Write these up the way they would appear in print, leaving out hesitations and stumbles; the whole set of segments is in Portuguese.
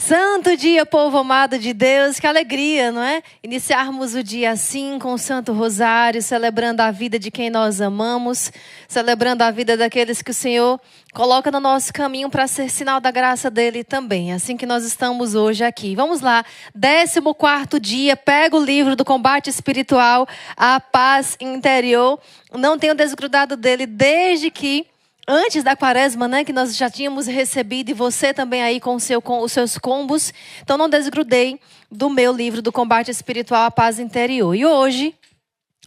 Santo dia, povo amado de Deus, que alegria, não é? Iniciarmos o dia assim, com o Santo Rosário, celebrando a vida de quem nós amamos, celebrando a vida daqueles que o Senhor coloca no nosso caminho para ser sinal da graça dele também. Assim que nós estamos hoje aqui. Vamos lá, 14º dia, pega o livro do combate espiritual, a paz interior. Não tenho desgrudado dele desde que antes da quaresma, né, que nós já tínhamos recebido, e você também aí com os seus combos. Então não desgrudei do meu livro do combate espiritual, a paz interior. E hoje,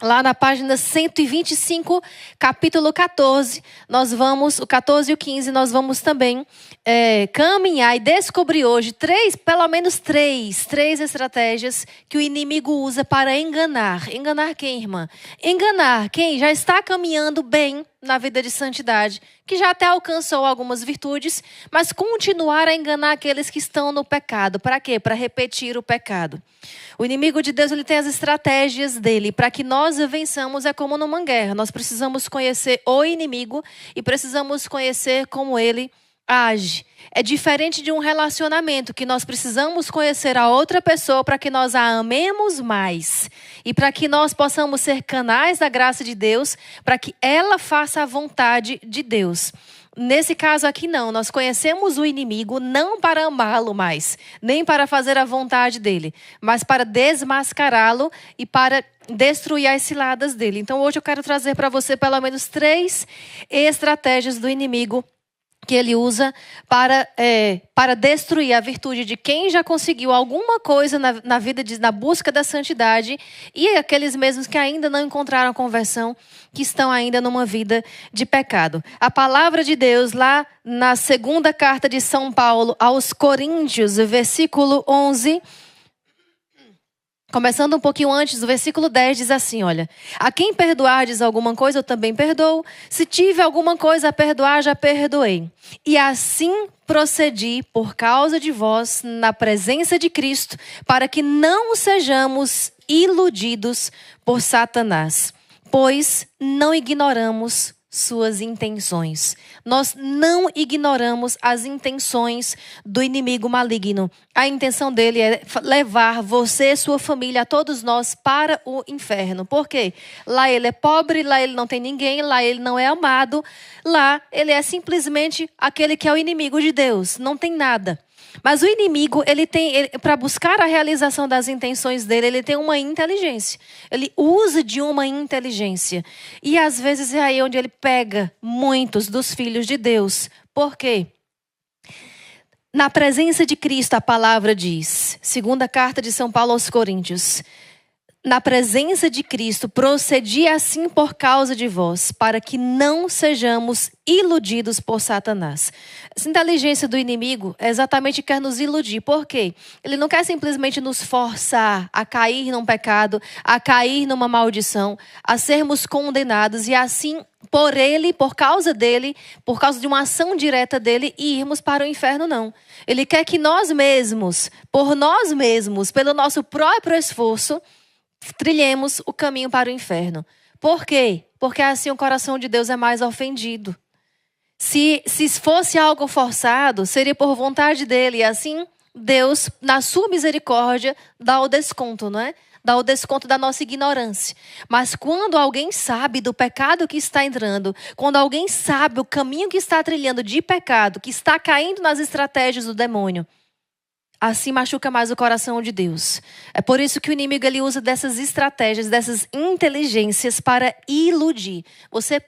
lá na página 125, capítulo 14, nós vamos, o 14 e o 15, nós vamos também caminhar e descobrir hoje pelo menos três estratégias que o inimigo usa para enganar. Enganar quem, irmã? Enganar quem já está caminhando bem na vida de santidade, que já até alcançou algumas virtudes, mas continuar a enganar aqueles que estão no pecado. Para quê? Para repetir o pecado. O inimigo de Deus, ele tem as estratégias dele. Para que nós vençamos, é como numa guerra. Nós precisamos conhecer o inimigo e precisamos conhecer como ele age. É diferente de um relacionamento, que nós precisamos conhecer a outra pessoa para que nós a amemos mais. E para que nós possamos ser canais da graça de Deus, para que ela faça a vontade de Deus. Nesse caso aqui não, nós conhecemos o inimigo não para amá-lo mais, nem para fazer a vontade dele, mas para desmascará-lo e para destruir as ciladas dele. Então hoje eu quero trazer para você pelo menos 3 estratégias do inimigo que ele usa para destruir a virtude de quem já conseguiu alguma coisa na vida, na busca da santidade, e aqueles mesmos que ainda não encontraram a conversão, que estão ainda numa vida de pecado. A palavra de Deus, lá na segunda carta de São Paulo aos Coríntios, versículo 11... Começando um pouquinho antes, o versículo 10 diz assim, olha: a quem perdoardes alguma coisa, eu também perdoo. Se tive alguma coisa a perdoar, já perdoei. E assim procedi por causa de vós, na presença de Cristo, para que não sejamos iludidos por Satanás. Pois não ignoramos suas intenções. Nós não ignoramos as intenções do inimigo maligno. A intenção dele é levar você, sua família, a todos nós para o inferno. Por quê? Lá ele é pobre, lá ele não tem ninguém, lá ele não é amado, lá ele é simplesmente aquele que é o inimigo de Deus, não tem nada. Mas o inimigo, para buscar a realização das intenções dele, ele tem uma inteligência. Ele usa de uma inteligência. E às vezes é aí onde ele pega muitos dos filhos de Deus. Por quê? Na presença de Cristo, a palavra diz, segunda carta de São Paulo aos Coríntios: na presença de Cristo, procedi assim por causa de vós, para que não sejamos iludidos por Satanás. Essa inteligência do inimigo é exatamente quer nos iludir. Por quê? Ele não quer simplesmente nos forçar a cair num pecado, a cair numa maldição, a sermos condenados e assim, por causa dele, por causa de uma ação direta dele, irmos para o inferno, não. Ele quer que nós mesmos, por nós mesmos, pelo nosso próprio esforço, trilhemos o caminho para o inferno. Por quê? Porque assim o coração de Deus é mais ofendido. Se fosse algo forçado, seria por vontade dele. E assim, Deus, na sua misericórdia, dá o desconto, não é? Dá o desconto da nossa ignorância. Mas quando alguém sabe do pecado que está entrando, quando alguém sabe o caminho que está trilhando de pecado, que está caindo nas estratégias do demônio, assim machuca mais o coração de Deus. É por isso que o inimigo ele usa dessas estratégias, dessas inteligências para iludir. Você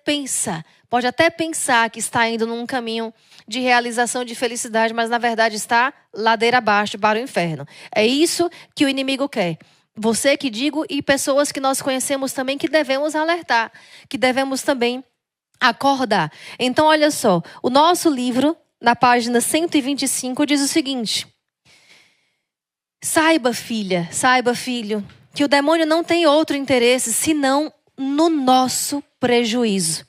pode até pensar que está indo num caminho de realização de felicidade, mas na verdade está ladeira abaixo para o inferno. É isso que o inimigo quer. Você que digo, e pessoas que nós conhecemos também, que devemos alertar, que devemos também acordar. Então olha só, o nosso livro, na página 125, diz o seguinte: saiba, filha, saiba, filho, que o demônio não tem outro interesse senão no nosso prejuízo.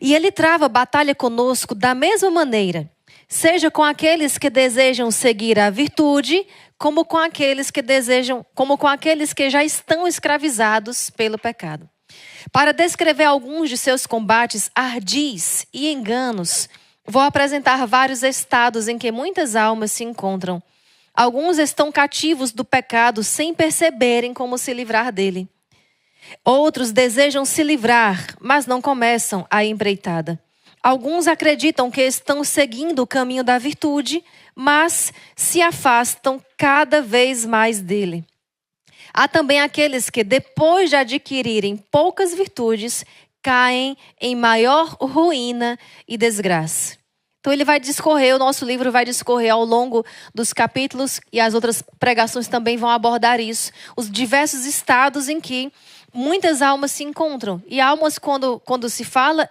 E ele trava batalha conosco da mesma maneira, seja com aqueles que desejam seguir a virtude, como com aqueles que já estão escravizados pelo pecado. Para descrever alguns de seus combates ardis e enganos, vou apresentar vários estados em que muitas almas se encontram. Alguns estão cativos do pecado sem perceberem como se livrar dele. Outros desejam se livrar, mas não começam a empreitada. Alguns acreditam que estão seguindo o caminho da virtude, mas se afastam cada vez mais dele. Há também aqueles que, depois de adquirirem poucas virtudes, caem em maior ruína e desgraça. Então ele vai discorrer, o nosso livro vai discorrer ao longo dos capítulos, e as outras pregações também vão abordar isso, os diversos estados em que muitas almas se encontram. E almas, quando se fala,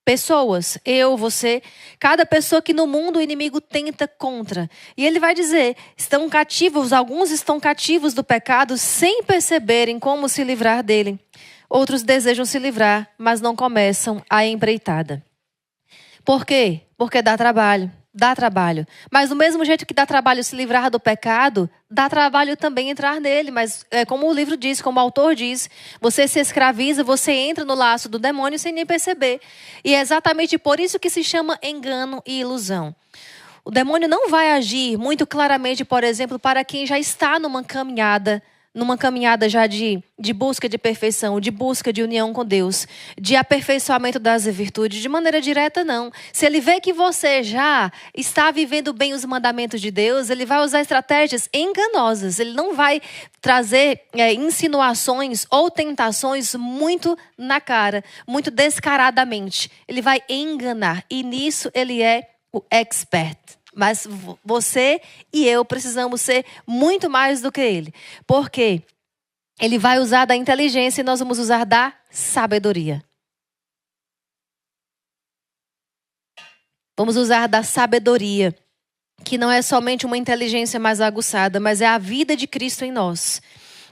pessoas, eu, você, cada pessoa que no mundo o inimigo tenta contra. E ele vai dizer, estão cativos, alguns estão cativos do pecado sem perceberem como se livrar dele. Outros desejam se livrar, mas não começam a empreitada. Por quê? Porque dá trabalho. Dá trabalho. Mas do mesmo jeito que dá trabalho se livrar do pecado, dá trabalho também entrar nele. Mas como o livro diz, como o autor diz, você se escraviza, você entra no laço do demônio sem nem perceber. E é exatamente por isso que se chama engano e ilusão. O demônio não vai agir muito claramente, por exemplo, para quem já está numa caminhada já de busca de perfeição, de busca de união com Deus, de aperfeiçoamento das virtudes, de maneira direta não. Se ele vê que você já está vivendo bem os mandamentos de Deus, ele vai usar estratégias enganosas. Ele não vai trazer insinuações ou tentações muito na cara, muito descaradamente. Ele vai enganar, e nisso ele é o expert. Mas você e eu precisamos ser muito mais do que ele. Porque ele vai usar da inteligência e nós vamos usar da sabedoria. Vamos usar da sabedoria, que não é somente uma inteligência mais aguçada, mas é a vida de Cristo em nós.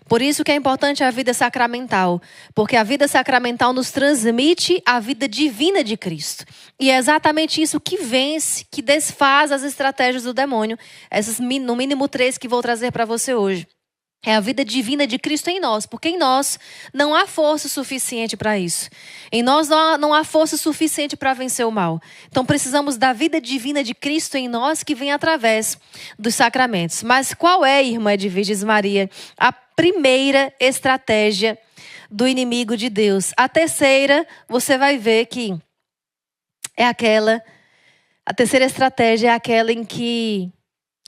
Por isso que é importante a vida sacramental, porque a vida sacramental nos transmite a vida divina de Cristo. E é exatamente isso que vence, que desfaz as estratégias do demônio. Essas, no mínimo 3 que vou trazer para você hoje. É a vida divina de Cristo em nós, porque em nós não há força suficiente para isso. Em nós não há força suficiente para vencer o mal. Então precisamos da vida divina de Cristo em nós, que vem através dos sacramentos. Mas qual é, irmã Edviges Maria, a primeira estratégia do inimigo de Deus? A terceira, você vai ver que a terceira estratégia é aquela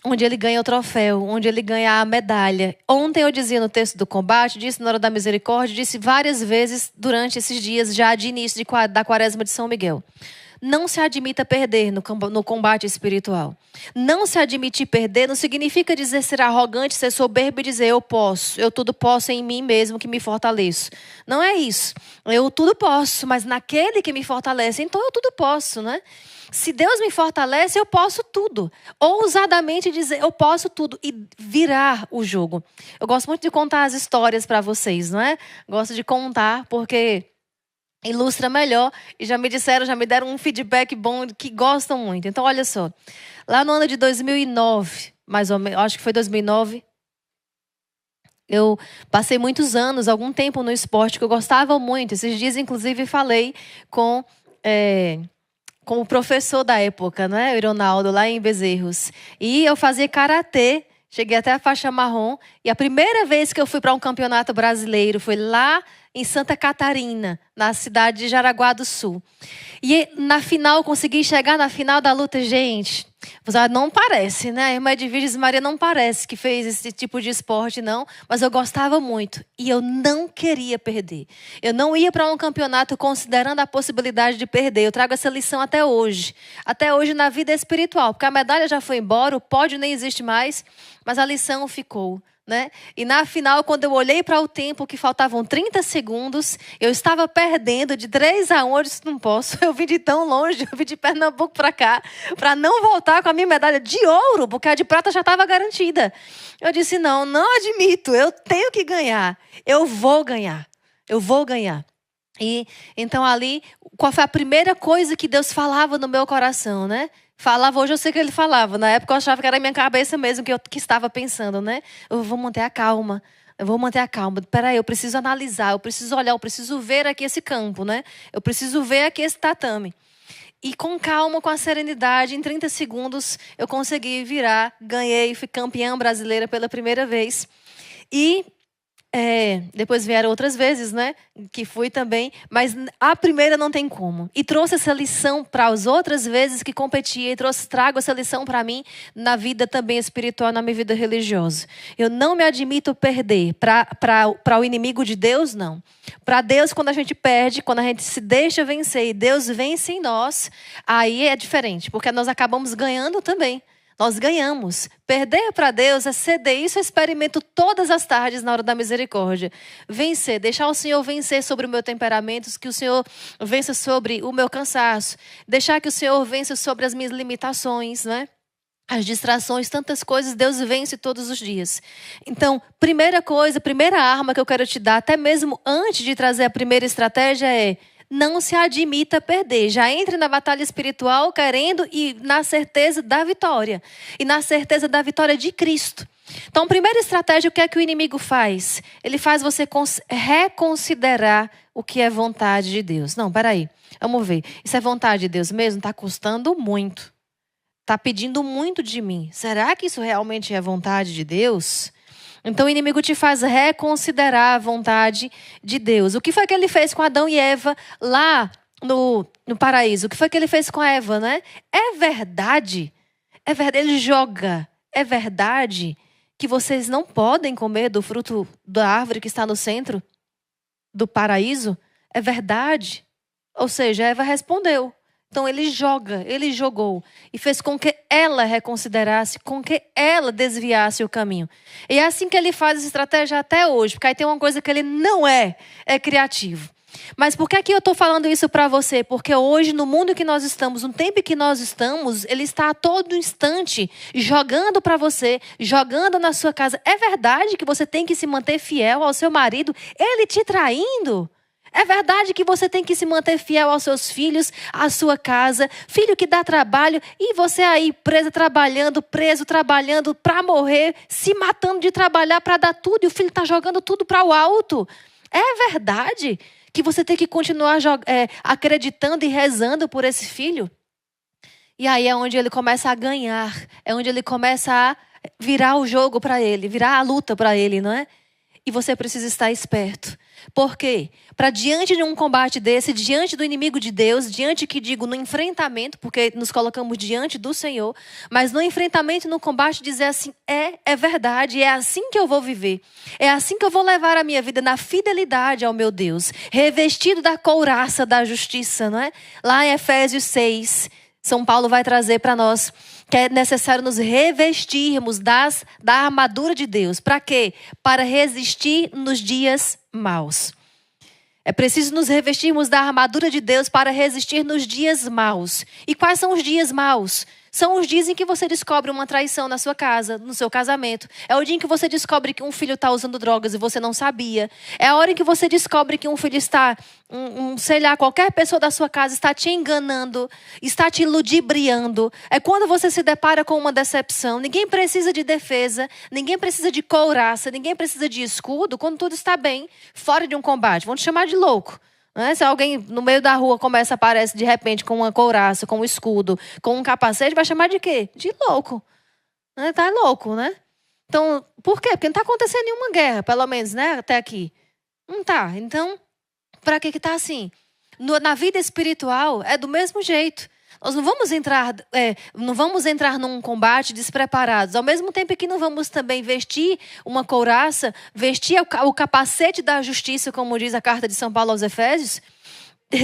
onde ele ganha o troféu, onde ele ganha a medalha. Ontem eu dizia no texto do combate, disse na hora da misericórdia, disse várias vezes durante esses dias já de início da quaresma de São Miguel. Não se admita perder no combate espiritual. Não se admitir perder não significa dizer ser arrogante, ser soberbo e dizer eu tudo posso em mim mesmo que me fortaleço. Não é isso. Eu tudo posso, mas naquele que me fortalece, então eu tudo posso, né? Se Deus me fortalece, eu posso tudo. Ousadamente dizer, eu posso tudo e virar o jogo. Eu gosto muito de contar as histórias para vocês, não é? Gosto de contar porque ilustra melhor. E já me deram um feedback bom que gostam muito. Então, olha só. Lá no ano de 2009, mais ou menos, acho que foi 2009, eu passei muitos anos, algum tempo no esporte que eu gostava muito. Esses dias, inclusive, falei com o professor da época, né, o Ironaldo, lá em Bezerros. E eu fazia karatê, cheguei até a faixa marrom. E a primeira vez que eu fui para um campeonato brasileiro foi lá em Santa Catarina, na cidade de Jaraguá do Sul. E na final, consegui chegar na final da luta. Gente, não parece, né? A irmã Edviges Maria não parece que fez esse tipo de esporte, não. Mas eu gostava muito. E eu não queria perder. Eu não ia para um campeonato considerando a possibilidade de perder. Eu trago essa lição até hoje. Até hoje na vida espiritual. Porque a medalha já foi embora, o pódio nem existe mais. Mas a lição ficou. Né? E na final, quando eu olhei para o tempo, que faltavam 30 segundos, eu estava perdendo de 3-1, eu disse, não posso, eu vim de tão longe, eu vim de Pernambuco para cá, para não voltar com a minha medalha de ouro, porque a de prata já estava garantida. Eu disse, não admito, eu tenho que ganhar, eu vou ganhar. E então ali, qual foi a primeira coisa que Deus falava no meu coração, né? Falava, hoje eu sei que ele falava. Na época eu achava que era a minha cabeça mesmo que estava pensando, né? Eu vou manter a calma. Peraí, eu preciso analisar, eu preciso olhar, eu preciso ver aqui esse campo, né? Eu preciso ver aqui esse tatame. E com calma, com a serenidade, em 30 segundos, eu consegui virar, ganhei, fui campeã brasileira pela primeira vez. E depois vieram outras vezes, né? Que fui também. Mas a primeira não tem como. E trouxe essa lição para as outras vezes que competia. E trago essa lição para mim na vida também espiritual, na minha vida religiosa. Eu não me admito perder. Para o inimigo de Deus, não. Para Deus, quando a gente perde, quando a gente se deixa vencer e Deus vence em nós, aí é diferente. Porque nós acabamos ganhando também. Nós ganhamos. Perder para Deus é ceder. Isso eu experimento todas as tardes na hora da misericórdia. Vencer, deixar o Senhor vencer sobre o meu temperamento, que o Senhor vença sobre o meu cansaço. Deixar que o Senhor vença sobre as minhas limitações, né? As distrações, tantas coisas, Deus vence todos os dias. Então, primeira coisa, primeira arma que eu quero te dar, até mesmo antes de trazer a primeira estratégia é: não se admita perder. Já entre na batalha espiritual querendo e na certeza da vitória. E na certeza da vitória de Cristo. Então, primeira estratégia, o que é que o inimigo faz? Ele faz você reconsiderar o que é vontade de Deus. Não, peraí, vamos ver. Isso é vontade de Deus mesmo? Está custando muito. Está pedindo muito de mim. Será que isso realmente é vontade de Deus? Então o inimigo te faz reconsiderar a vontade de Deus. O que foi que ele fez com Adão e Eva lá no paraíso? O que foi que ele fez com Eva, né? É verdade. Ele joga. É verdade que vocês não podem comer do fruto da árvore que está no centro do paraíso? É verdade. Ou seja, Eva respondeu. Então ele jogou e fez com que ela reconsiderasse, com que ela desviasse o caminho. E é assim que ele faz essa estratégia até hoje, porque aí tem uma coisa que ele não é criativo. Mas por que aqui eu estou falando isso para você? Porque hoje, no mundo que nós estamos, no tempo que nós estamos, ele está a todo instante jogando para você, jogando na sua casa. É verdade que você tem que se manter fiel ao seu marido, ele te traindo? É verdade que você tem que se manter fiel aos seus filhos, à sua casa, filho que dá trabalho, e você aí preso trabalhando para morrer, se matando de trabalhar para dar tudo, e o filho está jogando tudo para o alto. É verdade que você tem que continuar acreditando e rezando por esse filho? E aí é onde ele começa a ganhar, é onde ele começa a virar o jogo para ele, virar a luta para ele, não é? E você precisa estar esperto. Por quê? Para diante de um combate desse, diante do inimigo de Deus, no enfrentamento, porque nos colocamos diante do Senhor, mas no enfrentamento e no combate dizer assim, é verdade, é assim que eu vou viver. É assim que eu vou levar a minha vida na fidelidade ao meu Deus, revestido da couraça da justiça, não é? Lá em Efésios 6, São Paulo vai trazer para nós que é necessário nos revestirmos da armadura de Deus. Para quê? Para resistir nos dias maus. É preciso nos revestirmos da armadura de Deus para resistir nos dias maus. E quais são os dias maus? São os dias em que você descobre uma traição na sua casa, no seu casamento. É o dia em que você descobre que um filho está usando drogas e você não sabia. É a hora em que você descobre que um filho está, sei lá, qualquer pessoa da sua casa está te enganando, está te ludibriando. É quando você se depara com uma decepção. Ninguém precisa de defesa, ninguém precisa de couraça, ninguém precisa de escudo quando tudo está bem, fora de um combate. Vão te chamar de louco. Se alguém no meio da rua aparece de repente com uma couraça, com um escudo, com um capacete, vai chamar de quê? De louco. Tá louco, né? Então, por quê? Porque não está acontecendo nenhuma guerra, pelo menos, né? Até aqui. Não tá. Então, para que tá assim? Na vida espiritual, é do mesmo jeito. Nós não vamos entrar num combate despreparados. Ao mesmo tempo que não vamos também vestir uma couraça, vestir o capacete da justiça, como diz a carta de São Paulo aos Efésios,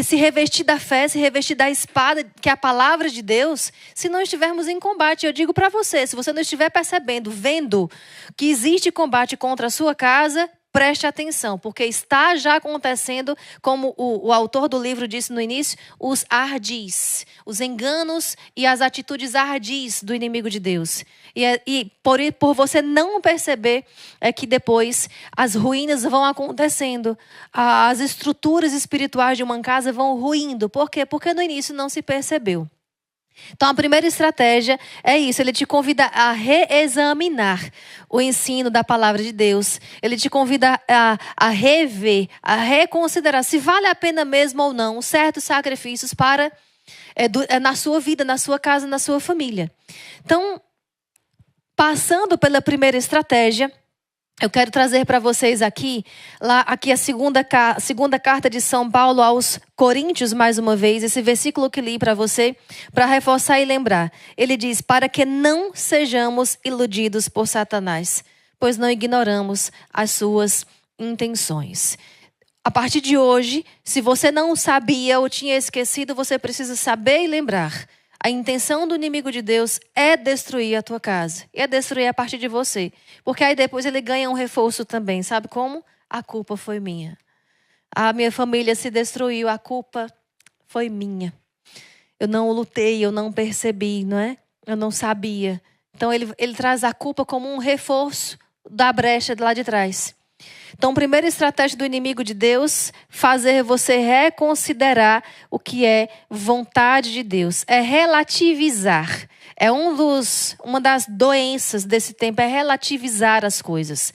se revestir da fé, se revestir da espada, que é a palavra de Deus, se não estivermos em combate. Eu digo para você, se você não estiver percebendo, vendo que existe combate contra a sua casa, preste atenção, porque está já acontecendo, como o autor do livro disse no início, os ardis, os enganos e as atitudes ardis do inimigo de Deus. E por você não perceber, é que depois as ruínas vão acontecendo, as estruturas espirituais de uma casa vão ruindo. Por quê? Porque no início não se percebeu. Então a primeira estratégia é isso, ele te convida a reexaminar o ensino da palavra de Deus. Ele te convida a rever, a reconsiderar se vale a pena mesmo ou não certos sacrifícios para É na sua vida, na sua casa, na sua família. Então, passando pela primeira estratégia, eu quero trazer para vocês aqui a segunda carta de São Paulo aos Coríntios, mais uma vez, esse versículo que li para você, para reforçar e lembrar. Ele diz, para que não sejamos iludidos por Satanás, pois não ignoramos as suas intenções. A partir de hoje, se você não sabia ou tinha esquecido, você precisa saber e lembrar. A intenção do inimigo de Deus é destruir a tua casa. É destruir a partir de você. Porque aí depois ele ganha um reforço também. Sabe como? A culpa foi minha. A minha família se destruiu. A culpa foi minha. Eu não lutei, eu não percebi, não é? Eu não sabia. Então ele traz a culpa como um reforço da brecha de lá de trás. Então, a primeira estratégia do inimigo de Deus, fazer você reconsiderar o que é vontade de Deus. É relativizar. É uma das doenças desse tempo, é relativizar as coisas.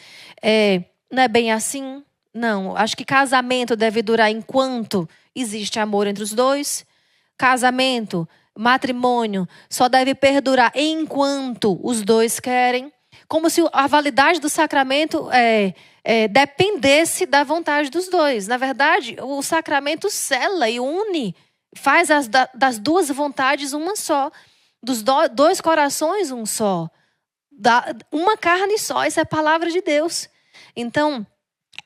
Não é bem assim? Não. Acho que casamento deve durar enquanto existe amor entre os dois. Casamento, matrimônio, só deve perdurar enquanto os dois querem. Como se a validade do sacramento dependesse da vontade dos dois. Na verdade, o sacramento sela e une, faz das duas vontades uma só, dos dois corações um só, uma carne só. Isso é a palavra de Deus. Então,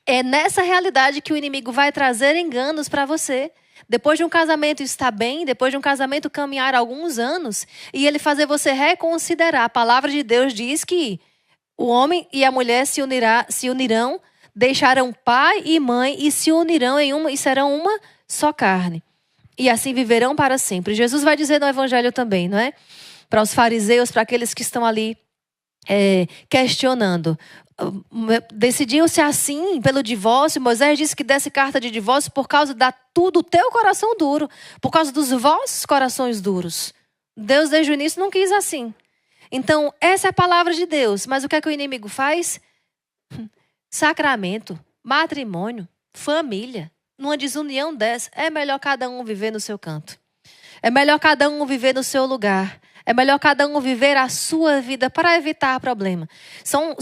é nessa realidade que o inimigo vai trazer enganos para você. Depois de um casamento estar bem, depois de um casamento caminhar alguns anos, e ele fazer você reconsiderar. A palavra de Deus diz que o homem e a mulher se unirão, deixarão pai e mãe e se unirão e serão uma só carne. E assim viverão para sempre. Jesus vai dizer no Evangelho também, não é? Para os fariseus, para aqueles que estão ali questionando. Decidiu-se assim pelo divórcio. Moisés disse que desse carta de divórcio por causa do teu coração duro, por causa dos vossos corações duros. Deus desde o início não quis assim. Então, essa é a palavra de Deus. Mas o que é que o inimigo faz? Sacramento, matrimônio, família. Numa desunião dessa, é melhor cada um viver no seu canto. É melhor cada um viver no seu lugar. É melhor cada um viver a sua vida para evitar problema. São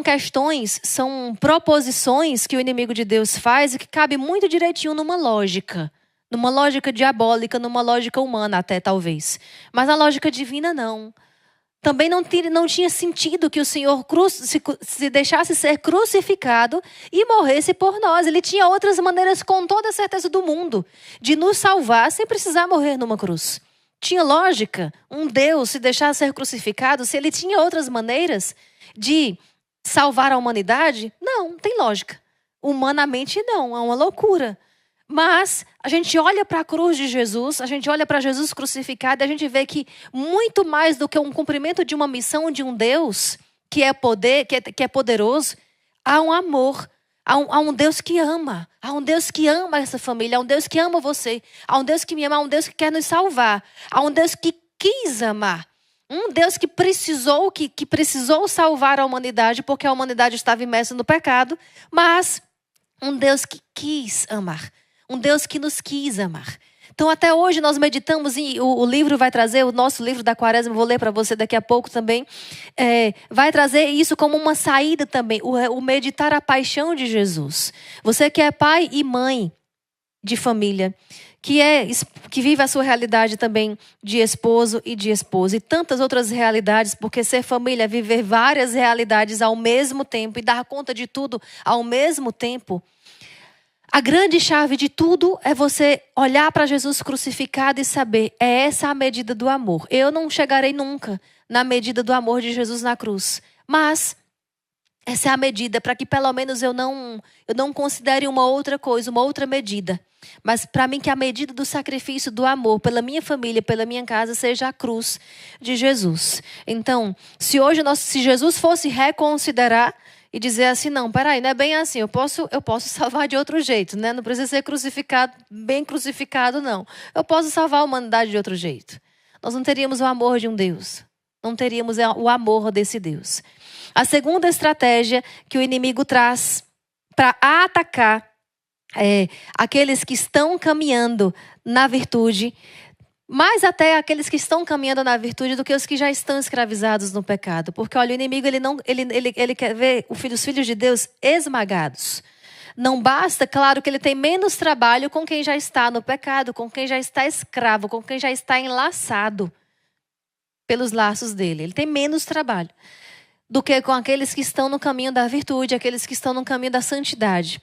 questões, são proposições que o inimigo de Deus faz e que cabe muito direitinho numa lógica. Numa lógica diabólica, numa lógica humana até talvez. Mas na lógica divina não. Também não tinha sentido que o Senhor se deixasse ser crucificado e morresse por nós. Ele tinha outras maneiras, com toda a certeza do mundo, de nos salvar sem precisar morrer numa cruz. Tinha lógica um Deus se deixar ser crucificado se ele tinha outras maneiras de salvar a humanidade? Não tem lógica. Humanamente não, é uma loucura. Mas a gente olha para a cruz de Jesus, a gente olha para Jesus crucificado e a gente vê que muito mais do que um cumprimento de uma missão de um Deus que é poderoso, há um amor, há um Deus que ama, há um Deus que ama essa família, há um Deus que ama você, há um Deus que me ama, há um Deus que quer nos salvar, há um Deus que quis amar, um Deus que precisou salvar a humanidade porque a humanidade estava imersa no pecado, mas um Deus que quis amar. Um Deus que nos quis amar. Então, até hoje nós meditamos, o livro vai trazer, o nosso livro da Quaresma, vou ler para você daqui a pouco também, vai trazer isso como uma saída também, o meditar a paixão de Jesus. Você que é pai e mãe de família, que vive a sua realidade também de esposo e de esposa, e tantas outras realidades, porque ser família é viver várias realidades ao mesmo tempo e dar conta de tudo ao mesmo tempo. A grande chave de tudo é você olhar para Jesus crucificado e saber, é essa a medida do amor. Eu não chegarei nunca na medida do amor de Jesus na cruz. Mas essa é a medida para que pelo menos eu não considere uma outra coisa, uma outra medida. Mas para mim que a medida do sacrifício, do amor pela minha família, pela minha casa, seja a cruz de Jesus. Então, se Jesus fosse reconsiderar e dizer assim, não, peraí, não é bem assim, eu posso salvar de outro jeito, né? Não precisa ser crucificado, bem crucificado, não. Eu posso salvar a humanidade de outro jeito. Nós não teríamos o amor de um Deus. Não teríamos o amor desse Deus. A segunda estratégia que o inimigo traz para atacar aqueles que estão caminhando na virtude, mais até aqueles que estão caminhando na virtude do que os que já estão escravizados no pecado. Porque, olha, o inimigo ele quer ver os filhos de Deus esmagados. Não basta, claro, que ele tem menos trabalho com quem já está no pecado, com quem já está escravo, com quem já está enlaçado pelos laços dele. Ele tem menos trabalho do que com aqueles que estão no caminho da virtude, aqueles que estão no caminho da santidade.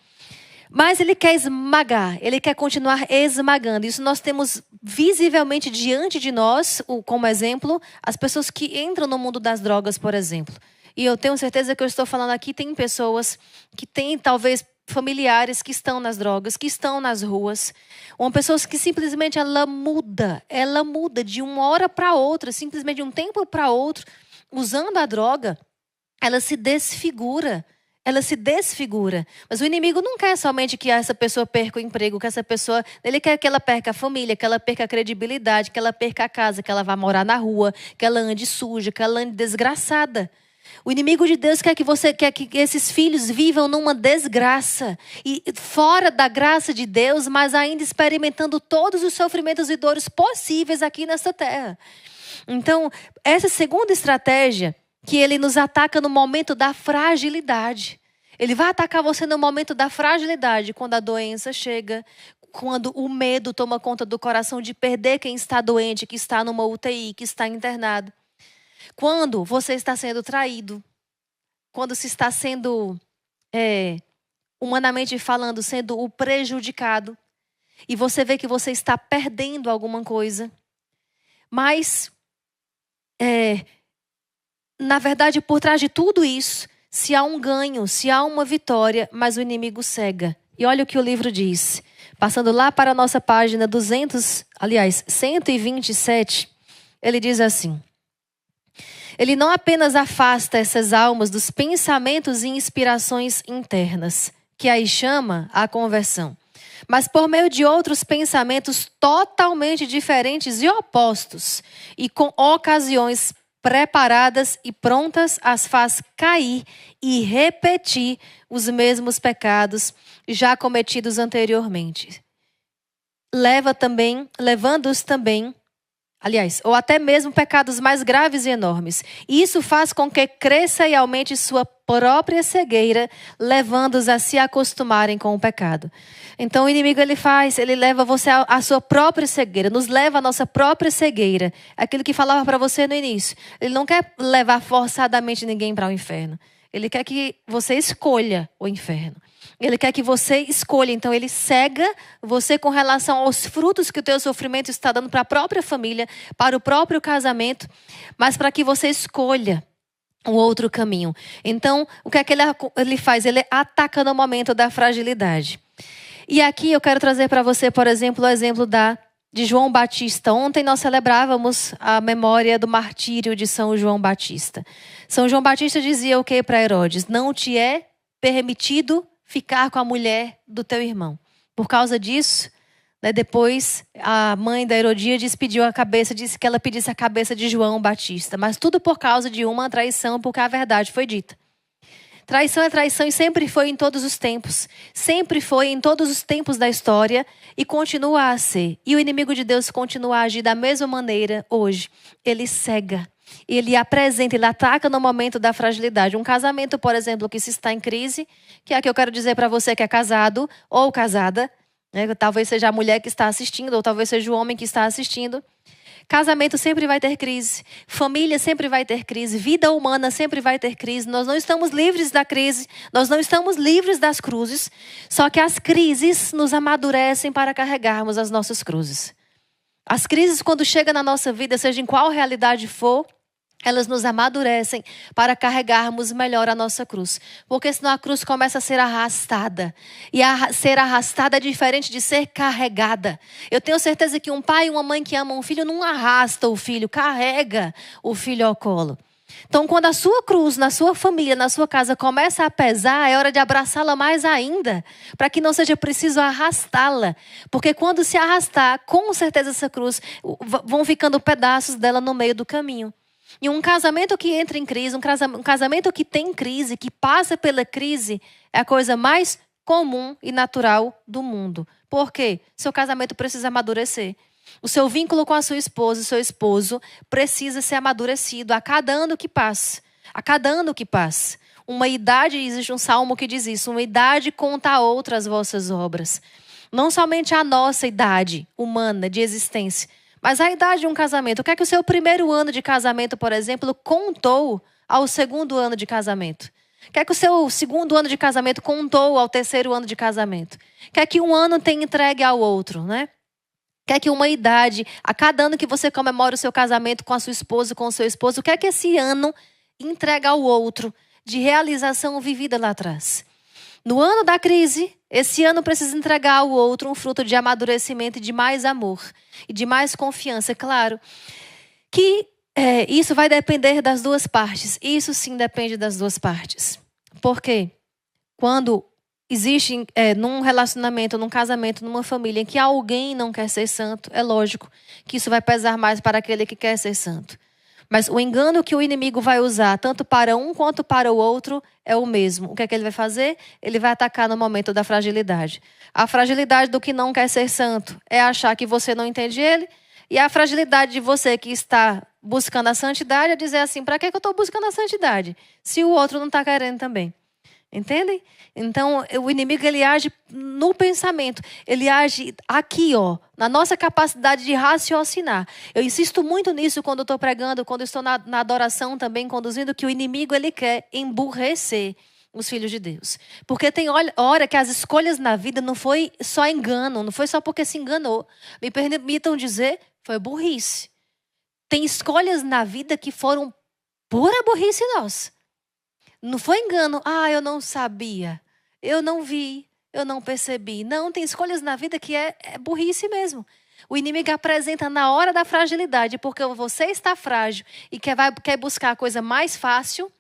Mas ele quer esmagar, ele quer continuar esmagando. Isso nós temos visivelmente diante de nós, como exemplo, as pessoas que entram no mundo das drogas, por exemplo. E eu tenho certeza que eu estou falando aqui, tem pessoas que têm talvez familiares que estão nas drogas, que estão nas ruas. Uma pessoa que simplesmente ela muda de uma hora para outra, simplesmente de um tempo para outro, usando a droga, ela se desfigura. Mas o inimigo não quer somente que essa pessoa perca o emprego, ele quer que ela perca a família, que ela perca a credibilidade, que ela perca a casa, que ela vá morar na rua, que ela ande suja, que ela ande desgraçada. O inimigo de Deus quer que esses filhos vivam numa desgraça e fora da graça de Deus, mas ainda experimentando todos os sofrimentos e dores possíveis aqui nessa terra. Então, essa segunda estratégia, que ele nos ataca no momento da fragilidade. Ele vai atacar você no momento da fragilidade, quando a doença chega, quando o medo toma conta do coração de perder quem está doente, que está numa UTI, que está internado. Quando você está sendo traído, quando se está sendo, humanamente falando, sendo o prejudicado, e você vê que você está perdendo alguma coisa. Mas, na verdade, por trás de tudo isso, se há um ganho, se há uma vitória, mas o inimigo cega. E olha o que o livro diz. Passando lá para a nossa página 127, ele diz assim: ele não apenas afasta essas almas dos pensamentos e inspirações internas, que aí chama a conversão, mas por meio de outros pensamentos totalmente diferentes e opostos, e com ocasiões preparadas e prontas, as faz cair e repetir os mesmos pecados já cometidos anteriormente. Levando-os também, ou até mesmo pecados mais graves e enormes. Isso faz com que cresça e aumente sua própria cegueira, levando-os a se acostumarem com o pecado. Então o inimigo ele leva você à sua própria cegueira, nos leva à nossa própria cegueira. Aquilo que falava para você no início. Ele não quer levar forçadamente ninguém para o inferno. Ele quer que você escolha o inferno. Ele quer que você escolha. Então ele cega você com relação aos frutos que o teu sofrimento está dando para a própria família, para o próprio casamento, mas para que você escolha um outro caminho. Então, o que é que ele faz? Ele ataca no momento da fragilidade. E aqui eu quero trazer para você, por exemplo, o exemplo de João Batista. Ontem nós celebrávamos a memória do martírio de São João Batista. São João Batista dizia o que para Herodes? Não te é permitido ficar com a mulher do teu irmão. Por causa disso, depois a mãe da Herodíades disse que ela pedisse a cabeça de João Batista. Mas tudo por causa de uma traição, porque a verdade foi dita. Traição é traição e sempre foi em todos os tempos. Sempre foi em todos os tempos da história e continua a ser. E o inimigo de Deus continua a agir da mesma maneira hoje. Ele cega. Ele apresenta, ele ataca no momento da fragilidade. Um casamento, por exemplo, que se está em crise, que é que eu quero dizer para você que é casado ou casada, talvez seja a mulher que está assistindo, ou talvez seja o homem que está assistindo. Casamento sempre vai ter crise, família sempre vai ter crise, vida humana sempre vai ter crise. Nós não estamos livres da crise, nós não estamos livres das cruzes, só que as crises nos amadurecem para carregarmos as nossas cruzes. As crises, quando chegam na nossa vida, seja em qual realidade for, elas nos amadurecem para carregarmos melhor a nossa cruz. Porque senão a cruz começa a ser arrastada. E ser arrastada é diferente de ser carregada. Eu tenho certeza que um pai e uma mãe que amam um filho não arrasta o filho, carrega o filho ao colo. Então, quando a sua cruz, na sua família, na sua casa, começa a pesar, é hora de abraçá-la mais ainda, para que não seja preciso arrastá-la. Porque quando se arrastar, com certeza essa cruz, vão ficando pedaços dela no meio do caminho. E um casamento que entra em crise, um casamento que tem crise, que passa pela crise, é a coisa mais comum e natural do mundo. Por quê? Seu casamento precisa amadurecer. O seu vínculo com a sua esposa, o seu esposo, precisa ser amadurecido a cada ano que passa. A cada ano que passa. Uma idade, existe um salmo que diz isso, uma idade conta a outra as vossas obras. Não somente a nossa idade humana de existência, mas a idade de um casamento. O que é que o seu primeiro ano de casamento, por exemplo, contou ao segundo ano de casamento? O que é que o seu segundo ano de casamento contou ao terceiro ano de casamento? O que é que um ano tem entregue ao outro, né? O que é que uma idade, a cada ano que você comemora o seu casamento com a sua esposa, com o seu esposo, o que é que esse ano entrega ao outro de realização vivida lá atrás? No ano da crise, esse ano precisa entregar ao outro um fruto de amadurecimento e de mais amor e de mais confiança. Claro que isso vai depender das duas partes. Isso sim depende das duas partes. Por quê? Quando existe num relacionamento, num casamento, numa família em que alguém não quer ser santo, é lógico que isso vai pesar mais para aquele que quer ser santo. Mas o engano que o inimigo vai usar, tanto para um quanto para o outro, é o mesmo. O que é que ele vai fazer? Ele vai atacar no momento da fragilidade. A fragilidade do que não quer ser santo é achar que você não entende ele. E a fragilidade de você que está buscando a santidade é dizer assim, para que eu estou buscando a santidade? Se o outro não está querendo também. Entendem? Então, o inimigo, ele age no pensamento. Ele age aqui, ó, na nossa capacidade de raciocinar. Eu insisto muito nisso quando estou pregando, quando estou na adoração também, conduzindo, que o inimigo, ele quer emburrecer os filhos de Deus. Porque tem hora que as escolhas na vida não foi só engano, não foi só porque se enganou. Me permitam dizer, foi burrice. Tem escolhas na vida que foram pura burrice nossa. Não foi engano. Eu não sabia. Eu não vi. Eu não percebi. Não, tem escolhas na vida que é burrice mesmo. O inimigo apresenta na hora da fragilidade, porque você está frágil e quer buscar a coisa mais fácil,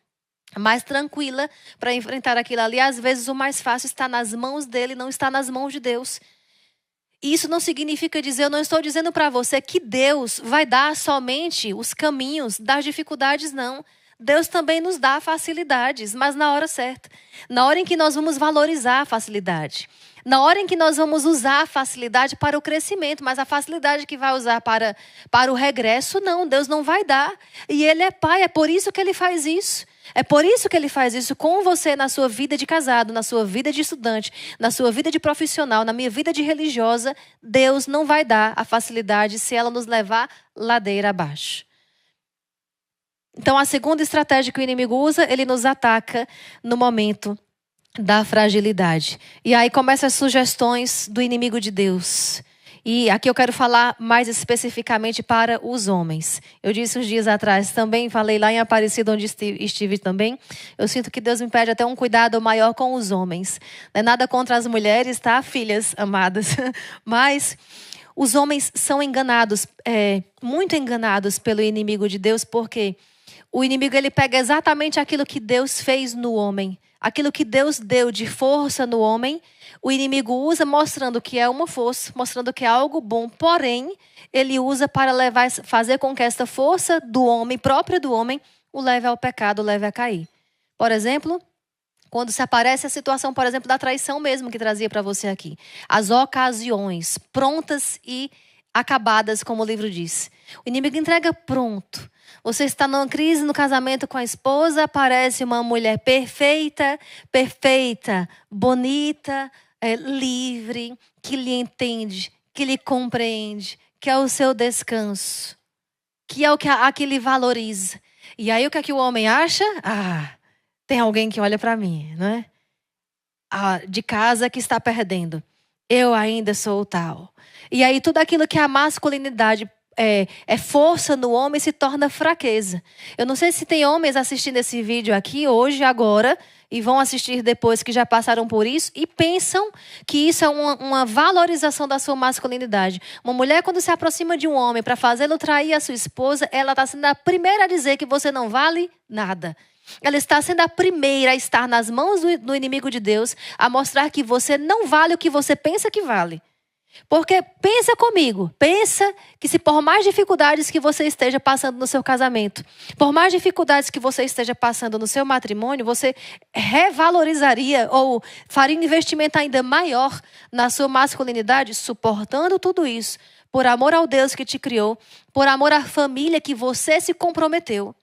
mais tranquila para enfrentar aquilo ali. Às vezes o mais fácil está nas mãos dele, não está nas mãos de Deus. Isso não significa dizer, eu não estou dizendo para você que Deus vai dar somente os caminhos das dificuldades, não. Deus também nos dá facilidades, mas na hora certa. Na hora em que nós vamos valorizar a facilidade. Na hora em que nós vamos usar a facilidade para o crescimento, mas a facilidade que vai usar para o regresso, não. Deus não vai dar. E Ele é Pai, é por isso que Ele faz isso. É por isso que Ele faz isso com você na sua vida de casado, na sua vida de estudante, na sua vida de profissional, na minha vida de religiosa. Deus não vai dar a facilidade se ela nos levar ladeira abaixo. Então, a segunda estratégia que o inimigo usa, ele nos ataca no momento da fragilidade. E aí começam as sugestões do inimigo de Deus. E aqui eu quero falar mais especificamente para os homens. Eu disse uns dias atrás, também falei lá em Aparecida, onde estive também. Eu sinto que Deus me pede até um cuidado maior com os homens. Não é nada contra as mulheres, tá, filhas amadas? Mas os homens são enganados, muito enganados pelo inimigo de Deus, porque o inimigo, ele pega exatamente aquilo que Deus fez no homem. Aquilo que Deus deu de força no homem, o inimigo usa mostrando que é uma força, mostrando que é algo bom. Porém, ele usa para fazer com que esta força do homem, própria do homem, o leve ao pecado, o leve a cair. Por exemplo, quando se aparece a situação, por exemplo, da traição mesmo que trazia para você aqui. As ocasiões prontas e acabadas, como o livro diz. O inimigo entrega pronto. Você está numa crise no casamento com a esposa, aparece uma mulher perfeita, bonita, livre, que lhe entende, que lhe compreende, que é o seu descanso, que é o que lhe valoriza. E aí o que é que o homem acha? Tem alguém que olha para mim, não é? De casa que está perdendo. Eu ainda sou o tal. E aí tudo aquilo que a masculinidade é força no homem se torna fraqueza. Eu não sei se tem homens assistindo esse vídeo aqui hoje, agora, e vão assistir depois que já passaram por isso e pensam que isso é uma valorização da sua masculinidade. Uma mulher, quando se aproxima de um homem para fazê-lo trair a sua esposa, ela está sendo a primeira a dizer que você não vale nada. Ela está sendo a primeira a estar nas mãos do inimigo de Deus, a mostrar que você não vale o que você pensa que vale. Porque pensa comigo, pensa que se por mais dificuldades que você esteja passando no seu casamento, por mais dificuldades que você esteja passando no seu matrimônio, você revalorizaria ou faria um investimento ainda maior na sua masculinidade, suportando tudo isso, por amor ao Deus que te criou, por amor à família que você se comprometeu,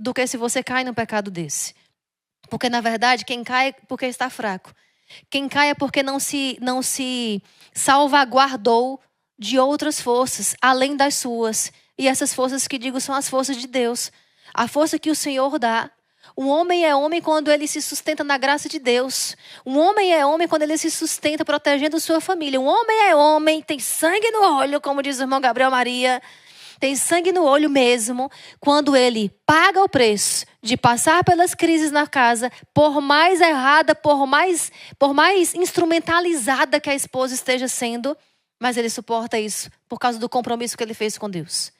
do que se você cai num pecado desse. Porque, na verdade, quem cai é porque está fraco. Quem cai é porque não se salvaguardou de outras forças, além das suas. E essas forças que digo são as forças de Deus. A força que o Senhor dá. Um homem é homem quando ele se sustenta na graça de Deus. Um homem é homem quando ele se sustenta protegendo sua família. Um homem é homem, tem sangue no olho, como diz o irmão Gabriel Maria. Tem sangue no olho mesmo quando ele paga o preço de passar pelas crises na casa, por mais errada, por mais instrumentalizada que a esposa esteja sendo, mas ele suporta isso por causa do compromisso que ele fez com Deus.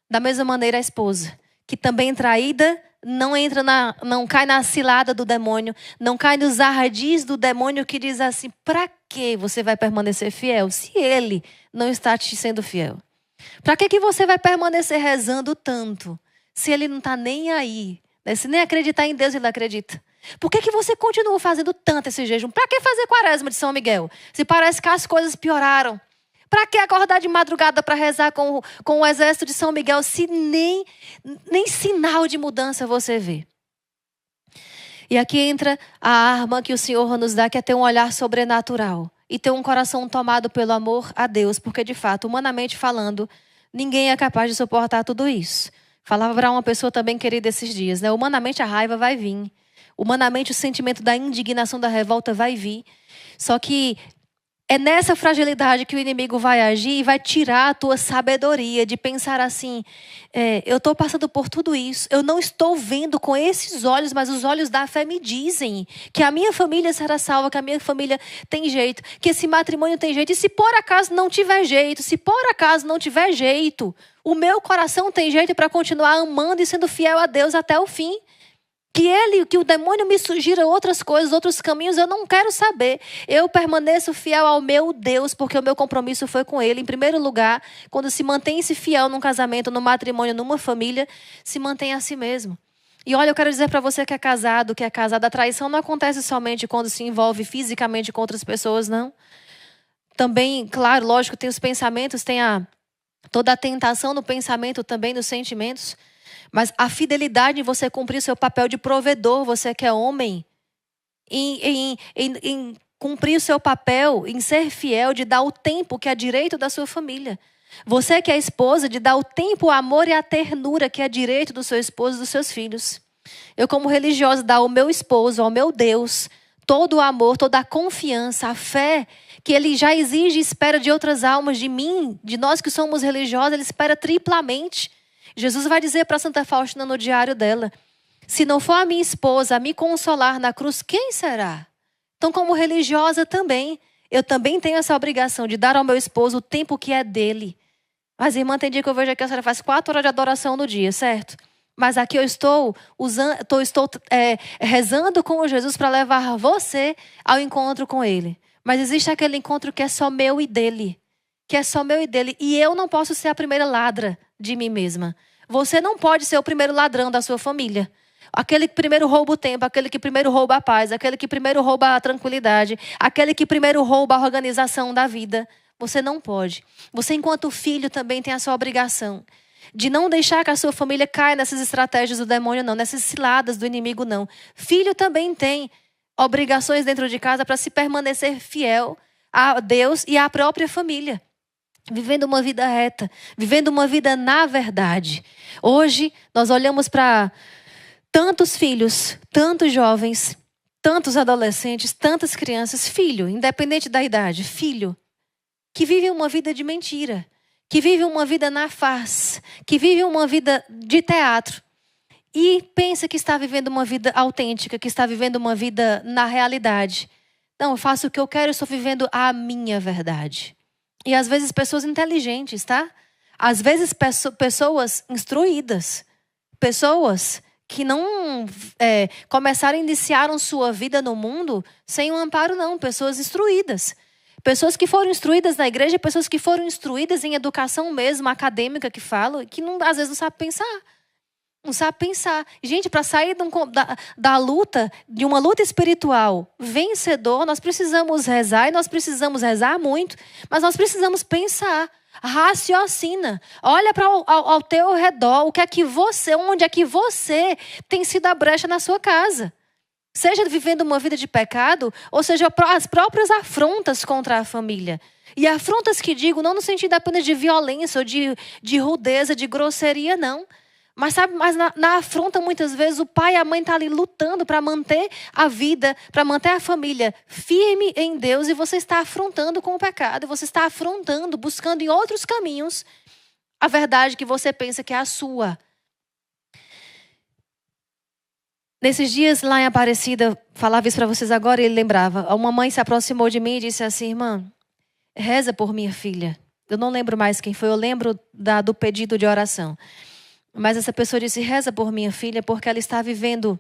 Da mesma maneira a esposa, que também traída, não cai na cilada do demônio, não cai nos ardis do demônio que diz assim: para que você vai permanecer fiel se ele não está te sendo fiel? Para que você vai permanecer rezando tanto se ele não está nem aí? Né? Se nem acreditar em Deus ele acredita. Por que você continua fazendo tanto esse jejum? Para que fazer quaresma de São Miguel? Se parece que as coisas pioraram. Para que acordar de madrugada para rezar com o exército de São Miguel se nem sinal de mudança você vê? E aqui entra a arma que o Senhor nos dá, que é ter um olhar sobrenatural. E ter um coração tomado pelo amor a Deus. Porque, de fato, humanamente falando, ninguém é capaz de suportar tudo isso. Falava para uma pessoa também querida esses dias, né? Humanamente a raiva vai vir. Humanamente o sentimento da indignação, da revolta vai vir. Só que é nessa fragilidade que o inimigo vai agir e vai tirar a tua sabedoria de pensar assim: eu estou passando por tudo isso, eu não estou vendo com esses olhos, mas os olhos da fé me dizem que a minha família será salva, que a minha família tem jeito, que esse matrimônio tem jeito. E se por acaso não tiver jeito, o meu coração tem jeito para continuar amando e sendo fiel a Deus até o fim. Que o demônio me sugira outras coisas, outros caminhos, eu não quero saber. Eu permaneço fiel ao meu Deus, porque o meu compromisso foi com Ele. Em primeiro lugar, quando se mantém-se fiel num casamento, num matrimônio, numa família, se mantém a si mesmo. E olha, eu quero dizer para você que é casado, que é casada, a traição não acontece somente quando se envolve fisicamente com outras pessoas, não. Também, claro, lógico, tem os pensamentos, tem toda a tentação no pensamento também, nos sentimentos. Mas a fidelidade em você cumprir seu papel de provedor, você que é homem, em cumprir o seu papel, em ser fiel, de dar o tempo que é direito da sua família. Você que é esposa, de dar o tempo, o amor e a ternura que é direito do seu esposo e dos seus filhos. Eu, como religiosa, dar ao meu esposo, ao meu Deus, todo o amor, toda a confiança, a fé que Ele já exige e espera de outras almas, de mim, de nós que somos religiosos, Ele espera triplamente. Jesus vai dizer para Santa Faustina no diário dela: se não for a minha esposa a me consolar na cruz, quem será? Então, como religiosa também, eu também tenho essa obrigação de dar ao meu esposo o tempo que é dele. Mas, irmã, tem dia que eu vejo que a senhora faz 4 horas de adoração no dia, certo? Mas aqui eu estou rezando com Jesus para levar você ao encontro com Ele. Mas existe aquele encontro que é só meu e dele. E eu não posso ser a primeira ladra de mim mesma. Você não pode ser o primeiro ladrão da sua família. Aquele que primeiro rouba o tempo, aquele que primeiro rouba a paz, aquele que primeiro rouba a tranquilidade, aquele que primeiro rouba a organização da vida. Você não pode. Você, enquanto filho, também tem a sua obrigação de não deixar que a sua família caia nessas estratégias do demônio, não, nessas ciladas do inimigo, não. Filho também tem obrigações dentro de casa para se permanecer fiel a Deus e à própria família. Vivendo uma vida reta, vivendo uma vida na verdade. Hoje, nós olhamos para tantos filhos, tantos jovens, tantos adolescentes, tantas crianças, filho, independente da idade, filho, que vivem uma vida de mentira, que vivem uma vida na farsa, que vivem uma vida de teatro. E pensa que está vivendo uma vida autêntica, que está vivendo uma vida na realidade. Não, eu faço o que eu quero, eu estou vivendo a minha verdade. E às vezes pessoas inteligentes, tá? Às vezes pessoas instruídas. Pessoas que não iniciaram sua vida no mundo sem um amparo, não. Pessoas instruídas. Pessoas que foram instruídas na igreja, pessoas que foram instruídas em educação mesmo, acadêmica que falam, que não, às vezes não sabe pensar. Não sabe pensar. Gente, para sair da luta, de uma luta espiritual vencedor, nós precisamos rezar, e nós precisamos rezar muito, mas nós precisamos pensar. Raciocina. Olha para ao teu redor, o que é que você, onde é que você tem sido a brecha na sua casa. Seja vivendo uma vida de pecado, ou seja, as próprias afrontas contra a família. E afrontas que digo, não no sentido apenas de violência, ou de rudeza, de grosseria, não. Mas sabe, na afronta muitas vezes o pai e a mãe estão ali lutando para manter a vida, para manter a família firme em Deus, e você está afrontando com o pecado, você está afrontando, buscando em outros caminhos a verdade que você pensa que é a sua. Nesses dias lá em Aparecida, falava isso para vocês agora e ele lembrava. Uma mãe se aproximou de mim e disse assim: irmã, reza por minha filha. Eu não lembro mais quem foi, eu lembro do pedido de oração. Mas essa pessoa disse: reza por minha filha porque ela está vivendo,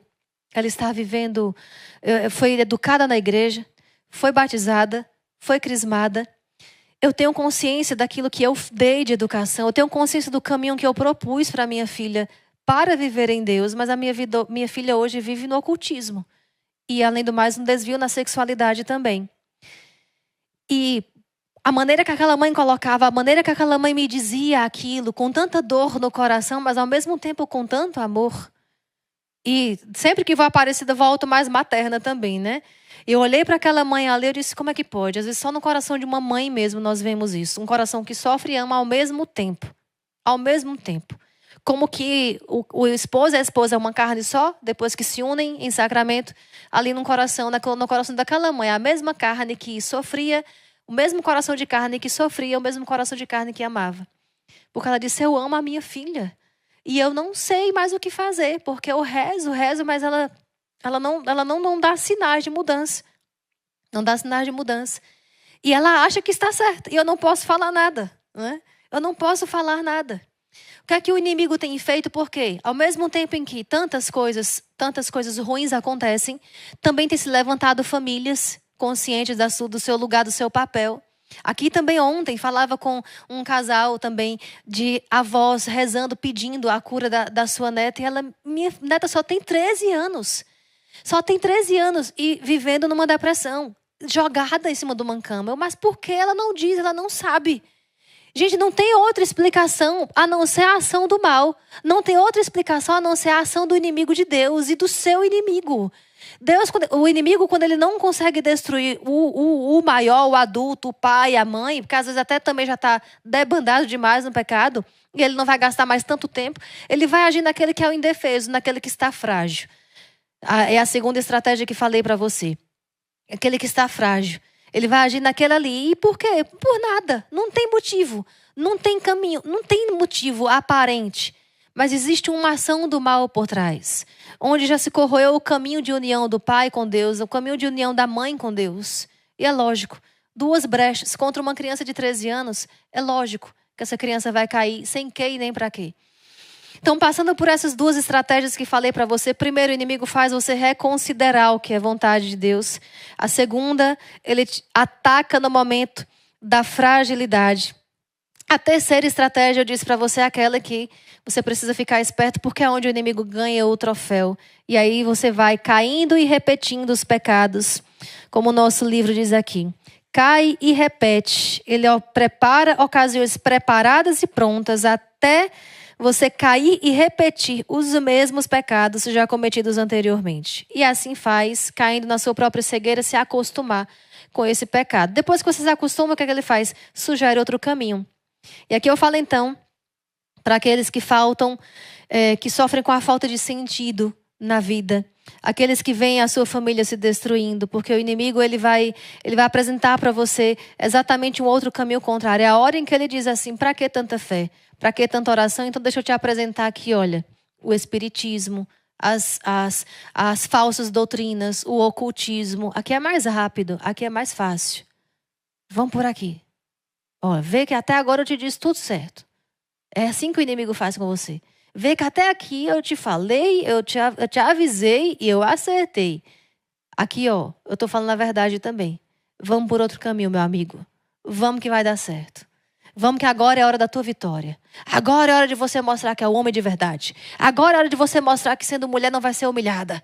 foi educada na igreja, foi batizada, foi crismada. Eu tenho consciência daquilo que eu dei de educação, eu tenho consciência do caminho que eu propus para minha filha para viver em Deus, mas a minha filha hoje vive no ocultismo. E, além do mais, um desvio na sexualidade também. E a maneira que aquela mãe colocava, a maneira que aquela mãe me dizia aquilo, com tanta dor no coração, mas ao mesmo tempo com tanto amor. E sempre que vou Aparecida, volto mais materna também, né? Eu olhei para aquela mãe ali e disse: como é que pode? Às vezes só no coração de uma mãe mesmo nós vemos isso. Um coração que sofre e ama ao mesmo tempo. Ao mesmo tempo. Como que o esposo e a esposa é uma carne só, depois que se unem em sacramento, ali no coração daquela mãe, a mesma carne que sofria, o mesmo coração de carne que sofria, o mesmo coração de carne que amava. Porque ela disse: eu amo a minha filha. E eu não sei mais o que fazer, porque eu rezo, mas ela não dá sinais de mudança. Não dá sinais de mudança. E ela acha que está certa, e eu não posso falar nada. Né? Eu não posso falar nada. O que é que o inimigo tem feito? Porque, ao mesmo tempo em que tantas coisas ruins acontecem, também tem se levantado famílias conscientes do seu lugar, do seu papel. Aqui também ontem falava com um casal também de avós rezando, pedindo a cura da sua neta. E minha neta só tem 13 anos. Só tem 13 anos e vivendo numa depressão, jogada em cima de uma cama. Mas por que ela não diz? Ela não sabe. Gente, não tem outra explicação a não ser a ação do mal. Não tem outra explicação a não ser a ação do inimigo de Deus e do seu inimigo. O inimigo, quando ele não consegue destruir o maior, o adulto, o pai, a mãe, porque às vezes até também já está debandado demais no pecado, e ele não vai gastar mais tanto tempo, ele vai agir naquele que é o indefeso, naquele que está frágil. É a segunda estratégia que falei para você. Aquele que está frágil. Ele vai agir naquele ali. E por quê? Por nada. Não tem motivo. Não tem caminho. Não tem motivo aparente. Mas existe uma ação do mal por trás. Onde já se corroeu o caminho de união do pai com Deus. O caminho de união da mãe com Deus. E é lógico. 2 brechas contra uma criança de 13 anos. É lógico que essa criança vai cair sem quê e nem para quê. Então, passando por essas 2 estratégias que falei para você, primeiro, o inimigo faz você reconsiderar o que é vontade de Deus. A segunda, ele te ataca no momento da fragilidade. A terceira estratégia, eu disse para você, é aquela que você precisa ficar esperto, porque é onde o inimigo ganha o troféu. E aí você vai caindo e repetindo os pecados, como o nosso livro diz aqui. Cai e repete. Ele prepara ocasiões preparadas e prontas até você cair e repetir os mesmos pecados já cometidos anteriormente. E assim faz, caindo na sua própria cegueira, se acostumar com esse pecado. Depois que você se acostuma, o que é que ele faz? Sugere outro caminho. E aqui eu falo então, para aqueles que que sofrem com a falta de sentido na vida. Aqueles que veem a sua família se destruindo, porque o inimigo ele vai apresentar para você exatamente um outro caminho contrário. É a hora em que ele diz assim: para que tanta fé? Para que tanta oração? Então deixa eu te apresentar aqui, olha, o espiritismo, as falsas doutrinas, o ocultismo. Aqui é mais rápido, aqui é mais fácil. Vamos por aqui. Ó, vê que até agora eu te disse tudo certo. É assim que o inimigo faz com você. Vê que até aqui eu te falei, eu te avisei e eu acertei. Aqui, ó, eu estou falando a verdade também. Vamos por outro caminho, meu amigo. Vamos que vai dar certo. Vamos que agora é a hora da tua vitória. Agora é a hora de você mostrar que é o homem de verdade. Agora é a hora de você mostrar que sendo mulher não vai ser humilhada.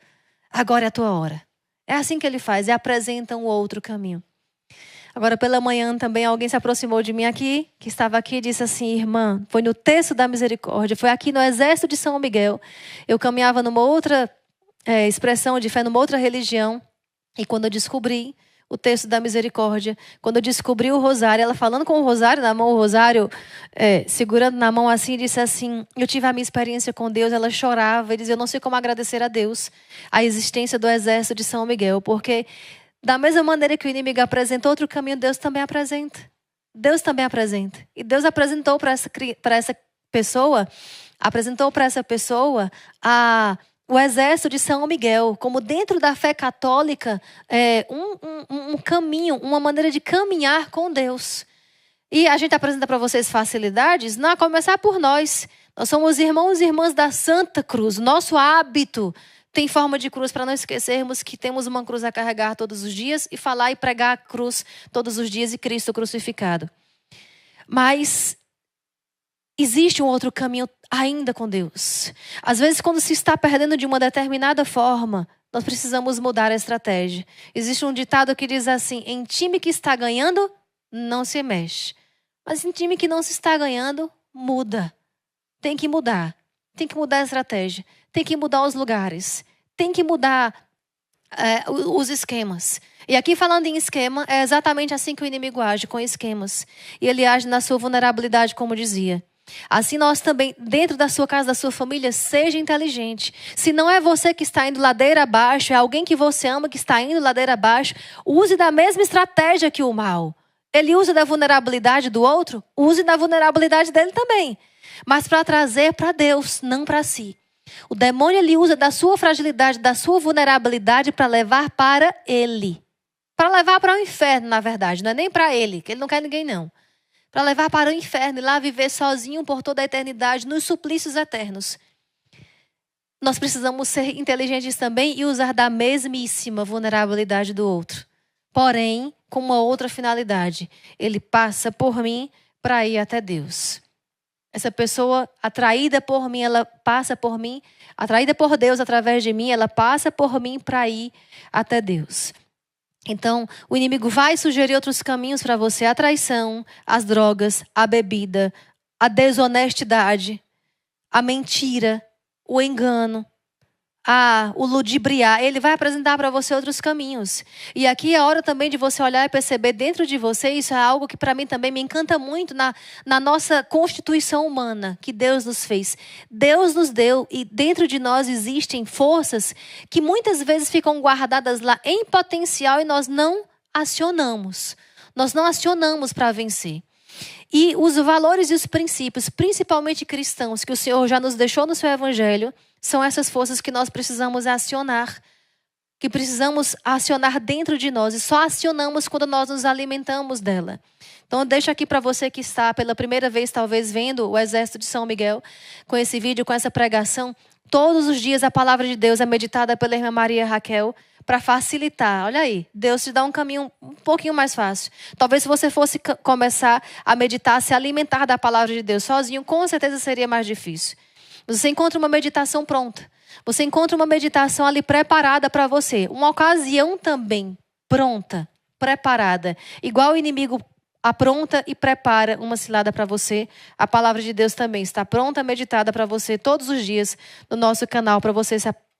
Agora é a tua hora. É assim que ele faz, e apresenta um outro caminho. Agora pela manhã também alguém se aproximou de mim aqui, que estava aqui e disse assim: irmã, foi no Terço da Misericórdia, foi aqui no Exército de São Miguel. Eu caminhava numa outra expressão de fé, numa outra religião. E quando eu descobri o Terço da Misericórdia, quando eu descobri o rosário, ela falando com o rosário na mão, o rosário segurando na mão assim, disse assim: eu tive a minha experiência com Deus. Ela chorava e dizia: eu não sei como agradecer a Deus a existência do Exército de São Miguel, porque da mesma maneira que o inimigo apresentou outro caminho, Deus também apresenta. Deus também apresenta. E Deus apresentou para essa pessoa o Exército de São Miguel, como dentro da fé católica, um caminho, uma maneira de caminhar com Deus. E a gente apresenta para vocês facilidades, não, a começar por nós. Nós somos irmãos e irmãs da Santa Cruz. Nosso hábito tem forma de cruz, para não esquecermos que temos uma cruz a carregar todos os dias e falar e pregar a cruz todos os dias e Cristo crucificado. Mas existe um outro caminho ainda com Deus. Às vezes, quando se está perdendo de uma determinada forma, nós precisamos mudar a estratégia. Existe um ditado que diz assim: em time que está ganhando, não se mexe. Mas em time que não se está ganhando, muda. Tem que mudar. Tem que mudar a estratégia. Tem que mudar os lugares. Tem que mudar os esquemas. E aqui falando em esquema, é exatamente assim que o inimigo age, com esquemas. E ele age na sua vulnerabilidade, como dizia. Assim nós também, dentro da sua casa, da sua família, seja inteligente. Se não é você que está indo ladeira abaixo, é alguém que você ama que está indo ladeira abaixo, use da mesma estratégia que o mal. Ele usa da vulnerabilidade do outro, use da vulnerabilidade dele também. Mas para trazer para Deus, não para si. O demônio, ele usa da sua fragilidade, da sua vulnerabilidade para levar para ele. Para levar para o inferno, na verdade. Não é nem para ele, que ele não quer ninguém, não. Para levar para o inferno e lá viver sozinho por toda a eternidade, nos suplícios eternos. Nós precisamos ser inteligentes também e usar da mesmíssima vulnerabilidade do outro. Porém, com uma outra finalidade. Ele passa por mim para ir até Deus. Essa pessoa atraída por mim, ela passa por mim. Atraída por Deus através de mim, ela passa por mim para ir até Deus. Então, o inimigo vai sugerir outros caminhos para você. A traição, as drogas, a bebida, a desonestidade, a mentira, o engano, o ludibriar. Ele vai apresentar para você outros caminhos. E aqui é a hora também de você olhar e perceber dentro de você. Isso é algo que para mim também me encanta muito na nossa constituição humana que Deus nos fez. Deus nos deu e dentro de nós existem forças que muitas vezes ficam guardadas lá em potencial e nós não acionamos. Nós não acionamos para vencer. E os valores e os princípios, principalmente cristãos, que o Senhor já nos deixou no seu evangelho, são essas forças que nós precisamos acionar. Que precisamos acionar dentro de nós. E só acionamos quando nós nos alimentamos dela. Então eu deixo aqui para você que está pela primeira vez talvez vendo o Exército de São Miguel, com esse vídeo, com essa pregação. Todos os dias a palavra de Deus é meditada pela irmã Maria Raquel para facilitar. Olha aí, Deus te dá um caminho um pouquinho mais fácil. Talvez se você fosse começar a meditar, se alimentar da palavra de Deus sozinho, com certeza seria mais difícil. Você encontra uma meditação pronta. Você encontra uma meditação ali preparada para você. Uma ocasião também pronta, preparada. Igual o inimigo apronta e prepara uma cilada para você, a palavra de Deus também está pronta, meditada para você todos os dias no nosso canal, para você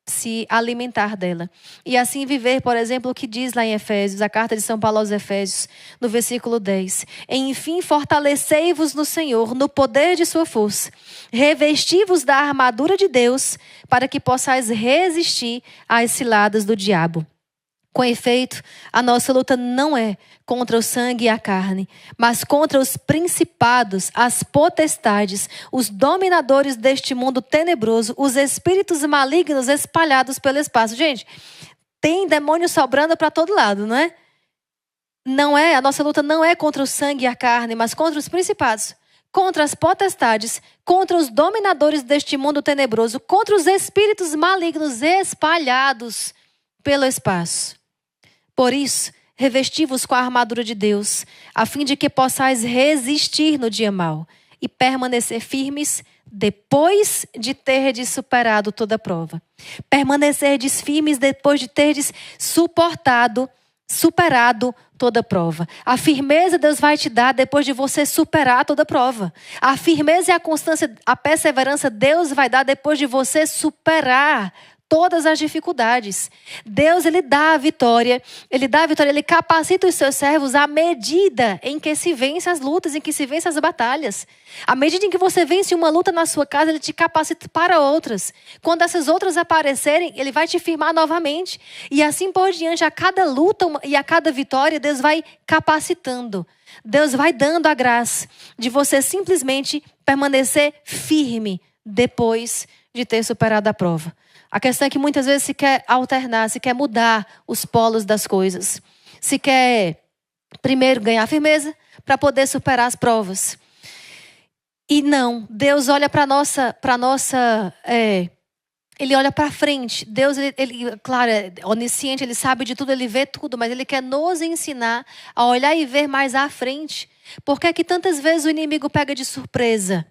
se alimentar dela. E assim viver, por exemplo, o que diz lá em Efésios, a carta de São Paulo aos Efésios, no versículo 10. Enfim, fortalecei-vos no Senhor, no poder de sua força. Revesti-vos da armadura de Deus, para que possais resistir às ciladas do diabo. Com efeito, a nossa luta não é contra o sangue e a carne, mas contra os principados, as potestades, os dominadores deste mundo tenebroso, os espíritos malignos espalhados pelo espaço. Gente, tem demônio sobrando para todo lado, não é? A nossa luta não é contra o sangue e a carne, mas contra os principados, contra as potestades, contra os dominadores deste mundo tenebroso, contra os espíritos malignos espalhados pelo espaço. Por isso, revesti-vos com a armadura de Deus, a fim de que possais resistir no dia mau e permanecer firmes depois de terdes superado toda prova. Permanecerdes firmes depois de terdes superado toda prova. A firmeza Deus vai te dar depois de você superar toda prova. A firmeza e a constância, a perseverança Deus vai dar depois de você superar todas as dificuldades. Deus, Ele dá a vitória, Ele capacita os seus servos à medida em que se vence as lutas, em que se vence as batalhas. À medida em que você vence uma luta na sua casa, Ele te capacita para outras. Quando essas outras aparecerem, Ele vai te firmar novamente. E assim por diante, a cada luta e a cada vitória, Deus vai capacitando. Deus vai dando a graça de você simplesmente permanecer firme depois de ter superado a prova. A questão é que muitas vezes se quer alternar, se quer mudar os polos das coisas. Se quer primeiro ganhar firmeza para poder superar as provas. E não, Deus olha para Ele olha para frente. Deus, ele, claro, é onisciente, Ele sabe de tudo, Ele vê tudo, mas Ele quer nos ensinar a olhar e ver mais à frente. Por que é que tantas vezes o inimigo pega de surpresa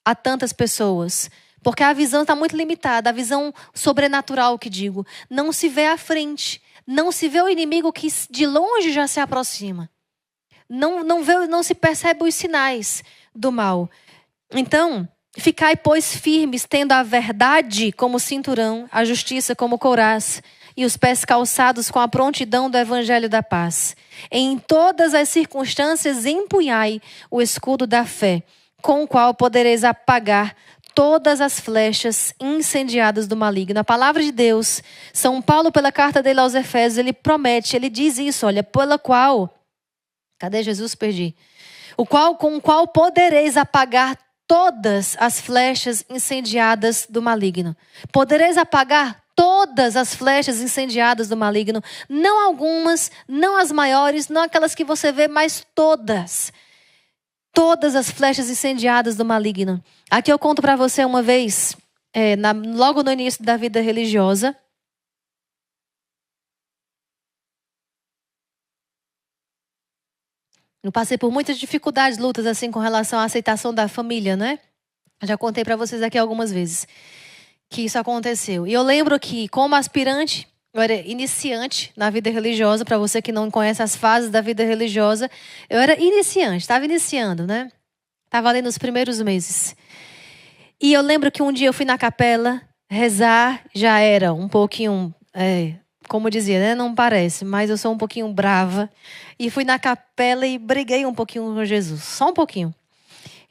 a tantas pessoas? Porque a visão está muito limitada, a visão sobrenatural que digo. Não se vê à frente. Não se vê o inimigo que de longe já se aproxima. Não se percebe os sinais do mal. Então, ficai, pois, firmes, tendo a verdade como cinturão, a justiça como couraça, e os pés calçados com a prontidão do evangelho da paz. Em todas as circunstâncias empunhai o escudo da fé, com o qual podereis apagar todas as flechas incendiadas do maligno. A palavra de Deus, São Paulo, pela carta dele aos Efésios, ele promete, ele diz isso, olha, pela qual, cadê Jesus? Perdi. Com o qual podereis apagar todas as flechas incendiadas do maligno. Podereis apagar todas as flechas incendiadas do maligno, não algumas, não as maiores, não aquelas que você vê, mas todas. Todas as flechas incendiadas do maligno. Aqui eu conto para você uma vez, logo no início da vida religiosa. Eu passei por muitas dificuldades, lutas assim com relação à aceitação da família, né? Já contei para vocês aqui algumas vezes que isso aconteceu. E eu lembro que, como aspirante, eu era iniciante na vida religiosa. Para você que não conhece as fases da vida religiosa, eu era iniciante, estava iniciando, né? Estava ali nos primeiros meses. E eu lembro que um dia eu fui na capela rezar, já era um pouquinho, como dizia, né? Não parece, mas eu sou um pouquinho brava. E fui na capela e briguei um pouquinho com Jesus, só um pouquinho.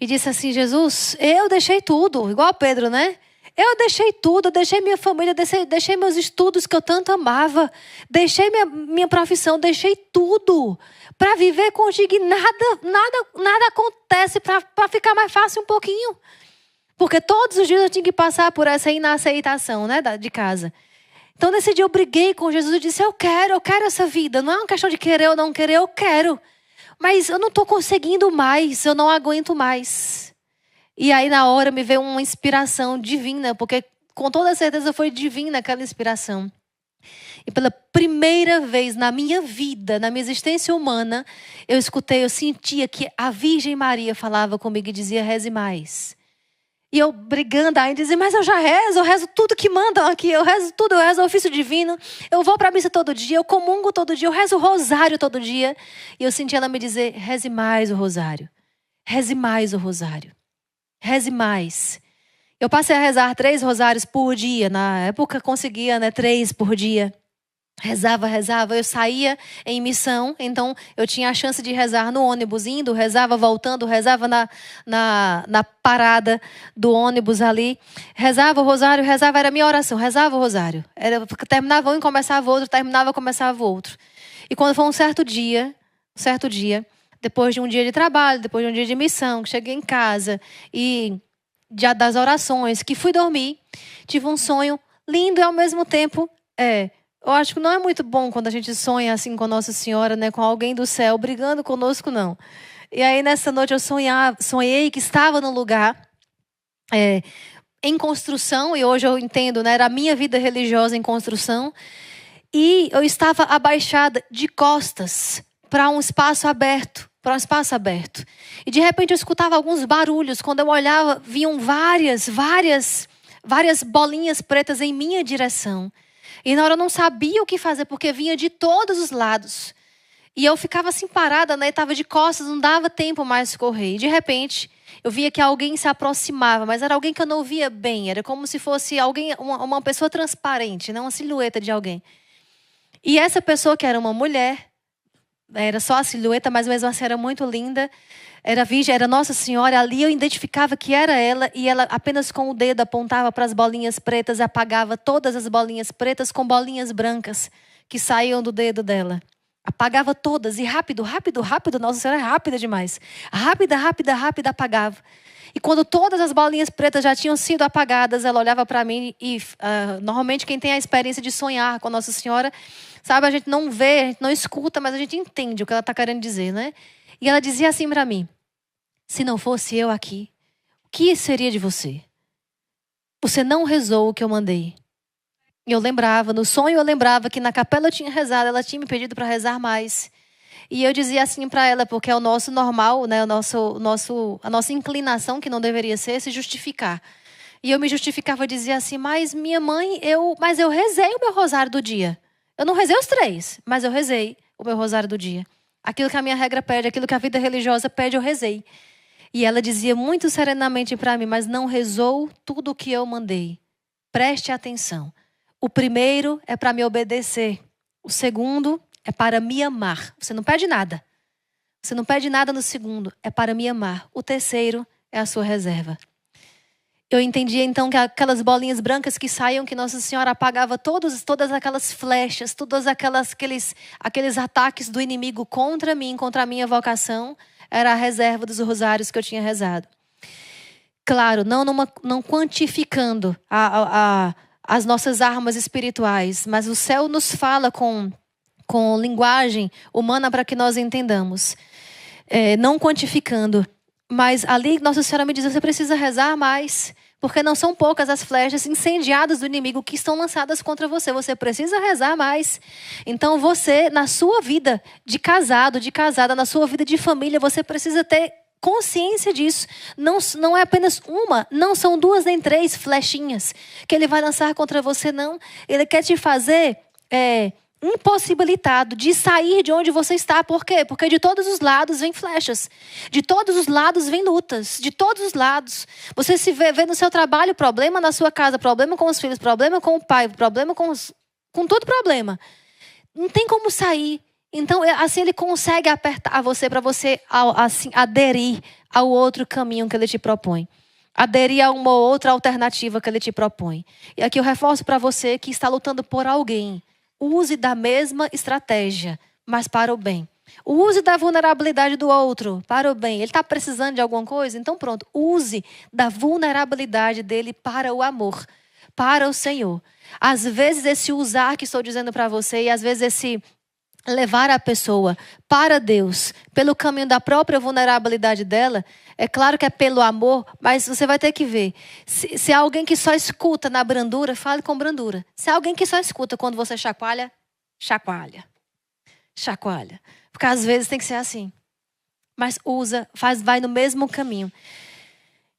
E disse assim: Jesus, eu deixei tudo, igual a Pedro, né? Eu deixei tudo, eu deixei minha família, deixei meus estudos que eu tanto amava, deixei minha profissão, deixei tudo para viver contigo e nada acontece para ficar mais fácil um pouquinho. Porque todos os dias eu tinha que passar por essa inaceitação, né, de casa. Então nesse dia eu briguei com Jesus e disse: eu quero essa vida, não é uma questão de querer ou não querer, eu quero. Mas eu não estou conseguindo mais, eu não aguento mais. E aí na hora me veio uma inspiração divina, porque com toda certeza foi divina aquela inspiração. E pela primeira vez na minha vida, na minha existência humana, eu sentia que a Virgem Maria falava comigo e dizia: reze mais. E eu brigando aí, dizia: mas eu rezo tudo que mandam aqui, eu rezo tudo, eu rezo o ofício divino, eu vou para a missa todo dia, eu comungo todo dia, eu rezo o rosário todo dia. E eu senti ela me dizer: reze mais o rosário, reze mais o rosário. Reze mais. Eu passei a rezar 3 rosários por dia. Na época conseguia, 3 por dia. Rezava. Eu saía em missão, então eu tinha a chance de rezar no ônibus, indo, rezava, voltando, rezava na parada do ônibus ali. Rezava o rosário, era a minha oração, rezava o rosário. Terminava um e começava outro, terminava e começava outro. E quando foi um certo dia, depois de um dia de trabalho, depois de um dia de missão, que cheguei em casa e já das orações, que fui dormir, tive um sonho lindo e ao mesmo tempo, eu acho que não é muito bom quando a gente sonha assim com Nossa Senhora, né, com alguém do céu brigando conosco, não. E aí nessa noite eu sonhei que estava num lugar em construção, e hoje eu entendo, né, era a minha vida religiosa em construção. E eu estava abaixada de costas para um espaço aberto. E de repente eu escutava alguns barulhos. Quando eu olhava, vinham várias bolinhas pretas em minha direção. E na hora eu não sabia o que fazer, porque vinha de todos os lados. E eu ficava assim parada, né? Estava de costas, não dava tempo mais de correr. E de repente, eu via que alguém se aproximava, mas era alguém que eu não via bem. Era como se fosse alguém, uma pessoa transparente, não uma silhueta de alguém. E essa pessoa, que era uma mulher, era só a silhueta, mas mesmo assim era muito linda. Era virgem, era Nossa Senhora. Ali eu identificava que era ela. E ela apenas com o dedo apontava para as bolinhas pretas e apagava todas as bolinhas pretas com bolinhas brancas que saíam do dedo dela. Apagava todas. E rápido. Nossa Senhora é rápida demais. Rápida, apagava. E quando todas as bolinhas pretas já tinham sido apagadas, ela olhava para mim e normalmente quem tem a experiência de sonhar com a Nossa Senhora, sabe, a gente não vê, a gente não escuta, mas a gente entende o que ela está querendo dizer, né? E ela dizia assim para mim: se não fosse eu aqui, o que seria de você? Você não rezou o que eu mandei. E eu lembrava, no sonho eu lembrava que na capela eu tinha rezado, ela tinha me pedido para rezar mais. E eu dizia assim para ela, porque é o nosso normal, né, a nossa inclinação, que não deveria ser, se justificar. E eu me justificava, dizia assim: mas minha mãe, mas eu rezei o meu rosário do dia. Eu não rezei os 3, mas eu rezei o meu rosário do dia. Aquilo que a minha regra pede, aquilo que a vida religiosa pede, eu rezei. E ela dizia muito serenamente para mim: mas não rezou tudo o que eu mandei. Preste atenção. O primeiro é para me obedecer. O segundo é para me amar. Você não pede nada. Você não pede nada no segundo. É para me amar. O terceiro é a sua reserva. Eu entendia então que aquelas bolinhas brancas que saíam, que Nossa Senhora apagava todas aquelas flechas, todos aqueles ataques do inimigo contra mim, contra a minha vocação, era a reserva dos rosários que eu tinha rezado. Claro, não quantificando as nossas armas espirituais, mas o céu nos fala com linguagem humana para que nós entendamos. Não quantificando. Mas ali Nossa Senhora me diz: você precisa rezar mais, porque não são poucas as flechas incendiadas do inimigo que estão lançadas contra você. Você precisa rezar mais. Então você, na sua vida de casado, de casada, na sua vida de família, você precisa ter consciência disso. Não é apenas uma, não são 2 nem 3 flechinhas que ele vai lançar contra você, não. Ele quer te fazer impossibilitado de sair de onde você está. Por quê? Porque de todos os lados vem flechas. De todos os lados vem lutas. De todos os lados. Você se vê no seu trabalho, problema na sua casa, problema com os filhos, problema com o pai, problema com tudo problema. Não tem como sair. Então, assim ele consegue apertar você para você assim, aderir ao outro caminho que ele te propõe. Aderir a uma outra alternativa que ele te propõe. E aqui eu reforço para você que está lutando por alguém. Use da mesma estratégia, mas para o bem. Use da vulnerabilidade do outro para o bem. Ele está precisando de alguma coisa? Então pronto, use da vulnerabilidade dele para o amor, para o Senhor. Às vezes esse usar que estou dizendo para você, e às vezes esse levar a pessoa para Deus, pelo caminho da própria vulnerabilidade dela, é claro que é pelo amor, mas você vai ter que ver. Se é alguém que só escuta na brandura, fale com brandura. Se é alguém que só escuta quando você chacoalha, chacoalha. Chacoalha. Porque às vezes tem que ser assim. Mas vai no mesmo caminho.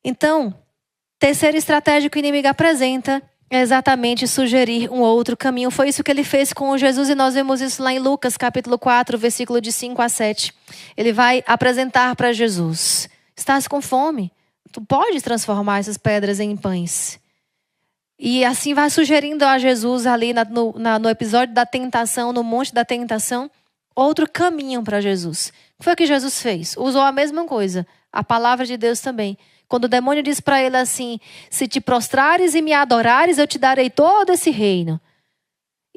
Então, terceira estratégia que o inimigo apresenta é exatamente sugerir um outro caminho. Foi isso que ele fez com Jesus e nós vemos isso lá em Lucas, capítulo 4, versículo de 5 a 7. Ele vai apresentar para Jesus: estás com fome? Tu podes transformar essas pedras em pães. E assim vai sugerindo a Jesus ali no episódio da tentação, no monte da tentação, outro caminho para Jesus. O que foi que Jesus fez? Usou a mesma coisa, a palavra de Deus também. Quando o demônio diz para ele assim: se te prostrares e me adorares, eu te darei todo esse reino.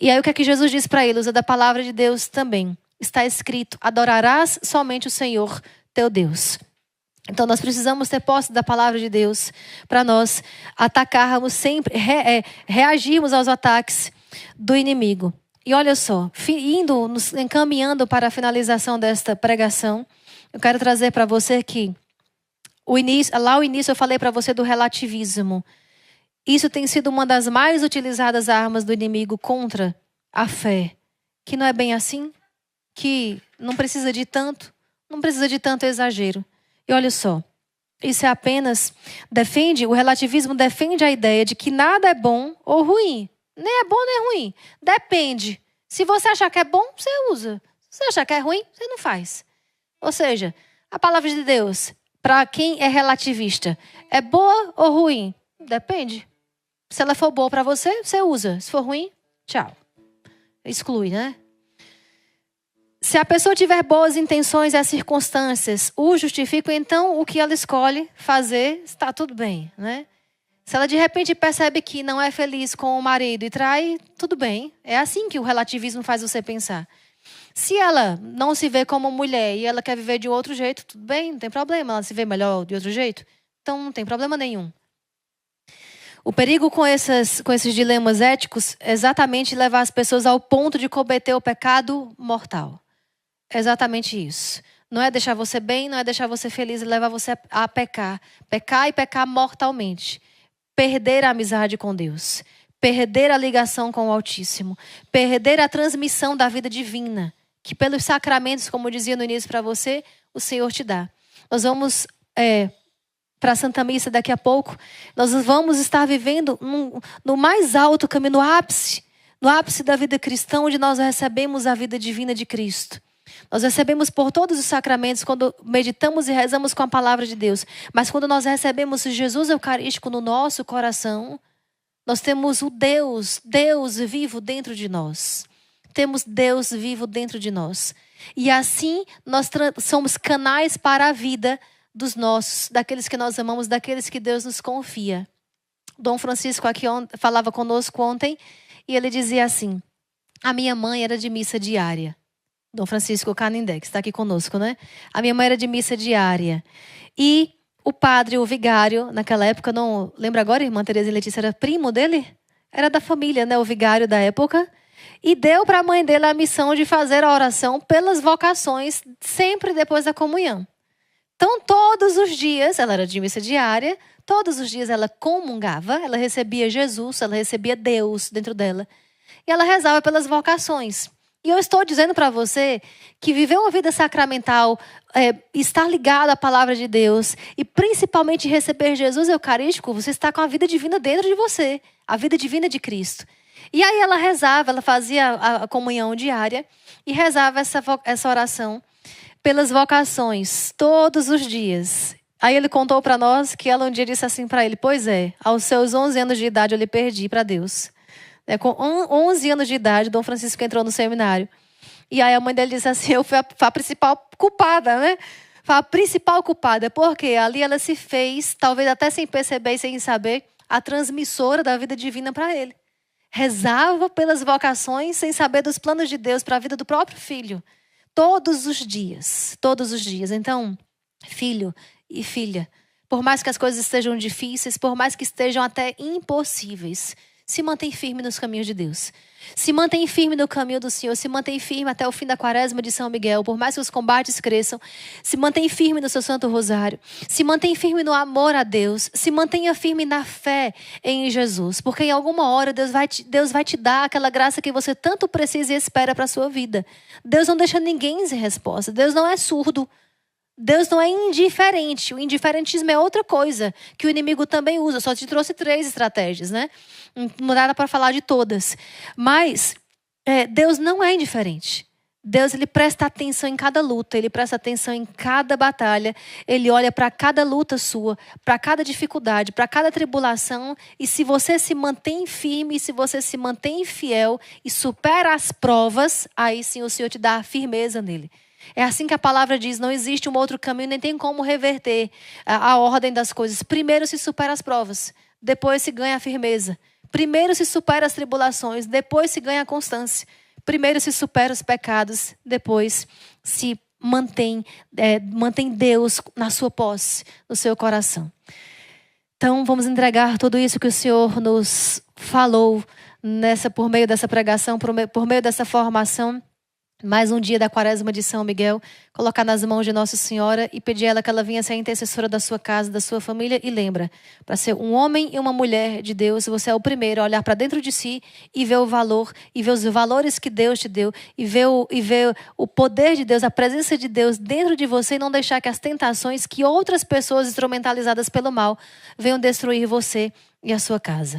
E aí o que é que Jesus diz para ele? Usa da palavra de Deus também. Está escrito: adorarás somente o Senhor teu Deus. Então nós precisamos ter posse da palavra de Deus para nós atacarmos sempre, reagirmos aos ataques do inimigo. E olha só, nos encaminhando para a finalização desta pregação, eu quero trazer para você que lá no início eu falei para você do relativismo. Isso tem sido uma das mais utilizadas armas do inimigo contra a fé, que não é bem assim, que não precisa de tanto exagero. E olha só, isso é apenas o relativismo defende a ideia de que nada é bom ou ruim. Nem é bom nem é ruim. Depende. Se você achar que é bom, você usa. Se você achar que é ruim, você não faz. Ou seja, a palavra de Deus, para quem é relativista, é boa ou ruim? Depende. Se ela for boa para você, você usa. Se for ruim, tchau. Exclui, né? Se a pessoa tiver boas intenções e as circunstâncias o justificam, então o que ela escolhe fazer está tudo bem, né? Se ela de repente percebe que não é feliz com o marido e trai, tudo bem. É assim que o relativismo faz você pensar. Se ela não se vê como mulher e ela quer viver de outro jeito, tudo bem, não tem problema. Ela se vê melhor de outro jeito, então não tem problema nenhum. O perigo com esses dilemas éticos é exatamente levar as pessoas ao ponto de cometer o pecado mortal. É exatamente isso. Não é deixar você bem, não é deixar você feliz e levar você a pecar. Pecar e pecar mortalmente. Perder a amizade com Deus. Perder a ligação com o Altíssimo. Perder a transmissão da vida divina. Que pelos sacramentos, como eu dizia no início para você, o Senhor te dá. Nós vamos para a Santa Missa daqui a pouco. Nós vamos estar vivendo no mais alto caminho, no ápice da vida cristã, onde nós recebemos a vida divina de Cristo. Nós recebemos por todos os sacramentos quando meditamos e rezamos com a palavra de Deus. Mas quando nós recebemos Jesus Eucarístico no nosso coração, nós temos o Deus vivo dentro de nós. Temos Deus vivo dentro de nós. E assim nós somos canais para a vida dos nossos, daqueles que nós amamos, daqueles que Deus nos confia. Dom Francisco aqui falava conosco ontem e ele dizia assim: a minha mãe era de missa diária. Dom Francisco Canindé, que está aqui conosco, né? A minha mãe era de missa diária. E o padre, o vigário, naquela época, não lembra agora, irmã Tereza e Letícia, era primo dele? Era da família, né? O vigário da época. E deu para a mãe dele a missão de fazer a oração pelas vocações, sempre depois da comunhão. Então, todos os dias, ela era de missa diária, todos os dias ela comungava, ela recebia Jesus, ela recebia Deus dentro dela. E ela rezava pelas vocações. E eu estou dizendo para você que viver uma vida sacramental, estar ligado à palavra de Deus e principalmente receber Jesus Eucarístico, você está com a vida divina dentro de você, a vida divina de Cristo. E aí ela rezava, ela fazia a comunhão diária e rezava essa oração pelas vocações, todos os dias. Aí ele contou para nós que ela um dia disse assim para ele: pois é, aos seus 11 anos de idade eu lhe perdi para Deus. Com 11 anos de idade, Dom Francisco entrou no seminário. E aí a mãe dele disse assim: eu fui a principal culpada, né? Foi a principal culpada, porque ali ela se fez, talvez até sem perceber e sem saber, a transmissora da vida divina para ele. Rezava pelas vocações sem saber dos planos de Deus para a vida do próprio filho. Todos os dias. Todos os dias. Então, filho e filha, por mais que as coisas estejam difíceis, por mais que estejam até impossíveis, se mantém firme nos caminhos de Deus. Se mantém firme no caminho do Senhor. Se mantém firme até o fim da quaresma de São Miguel. Por mais que os combates cresçam. Se mantém firme no seu Santo Rosário. Se mantém firme no amor a Deus. Se mantenha firme na fé em Jesus. Porque em alguma hora Deus vai te dar aquela graça que você tanto precisa e espera para a sua vida. Deus não deixa ninguém sem resposta. Deus não é surdo. Deus não é indiferente. O indiferentismo é outra coisa que o inimigo também usa. Só te trouxe 3 estratégias, né? Não dá para falar de todas. Mas Deus não é indiferente. Deus, ele presta atenção em cada luta. Ele presta atenção em cada batalha. Ele olha para cada luta sua, para cada dificuldade, para cada tribulação. E se você se mantém firme, se você se mantém fiel e supera as provas, aí sim o Senhor te dá a firmeza nele. É assim que a palavra diz: não existe um outro caminho, nem tem como reverter a ordem das coisas. Primeiro se supera as provas, depois se ganha a firmeza. Primeiro se supera as tribulações, depois se ganha a constância. Primeiro se supera os pecados, depois se mantém Deus na sua posse, no seu coração. Então vamos entregar tudo isso que o Senhor nos falou por meio dessa pregação, por meio dessa formação. mais um dia da quaresma de São Miguel, colocar nas mãos de Nossa Senhora e pedir a ela que ela venha ser a intercessora da sua casa, da sua família. E lembra, para ser um homem e uma mulher de Deus, você é o primeiro a olhar para dentro de si e ver o valor, e ver os valores que Deus te deu, e ver o poder de Deus, a presença de Deus dentro de você, e não deixar que as tentações que outras pessoas instrumentalizadas pelo mal venham destruir você e a sua casa.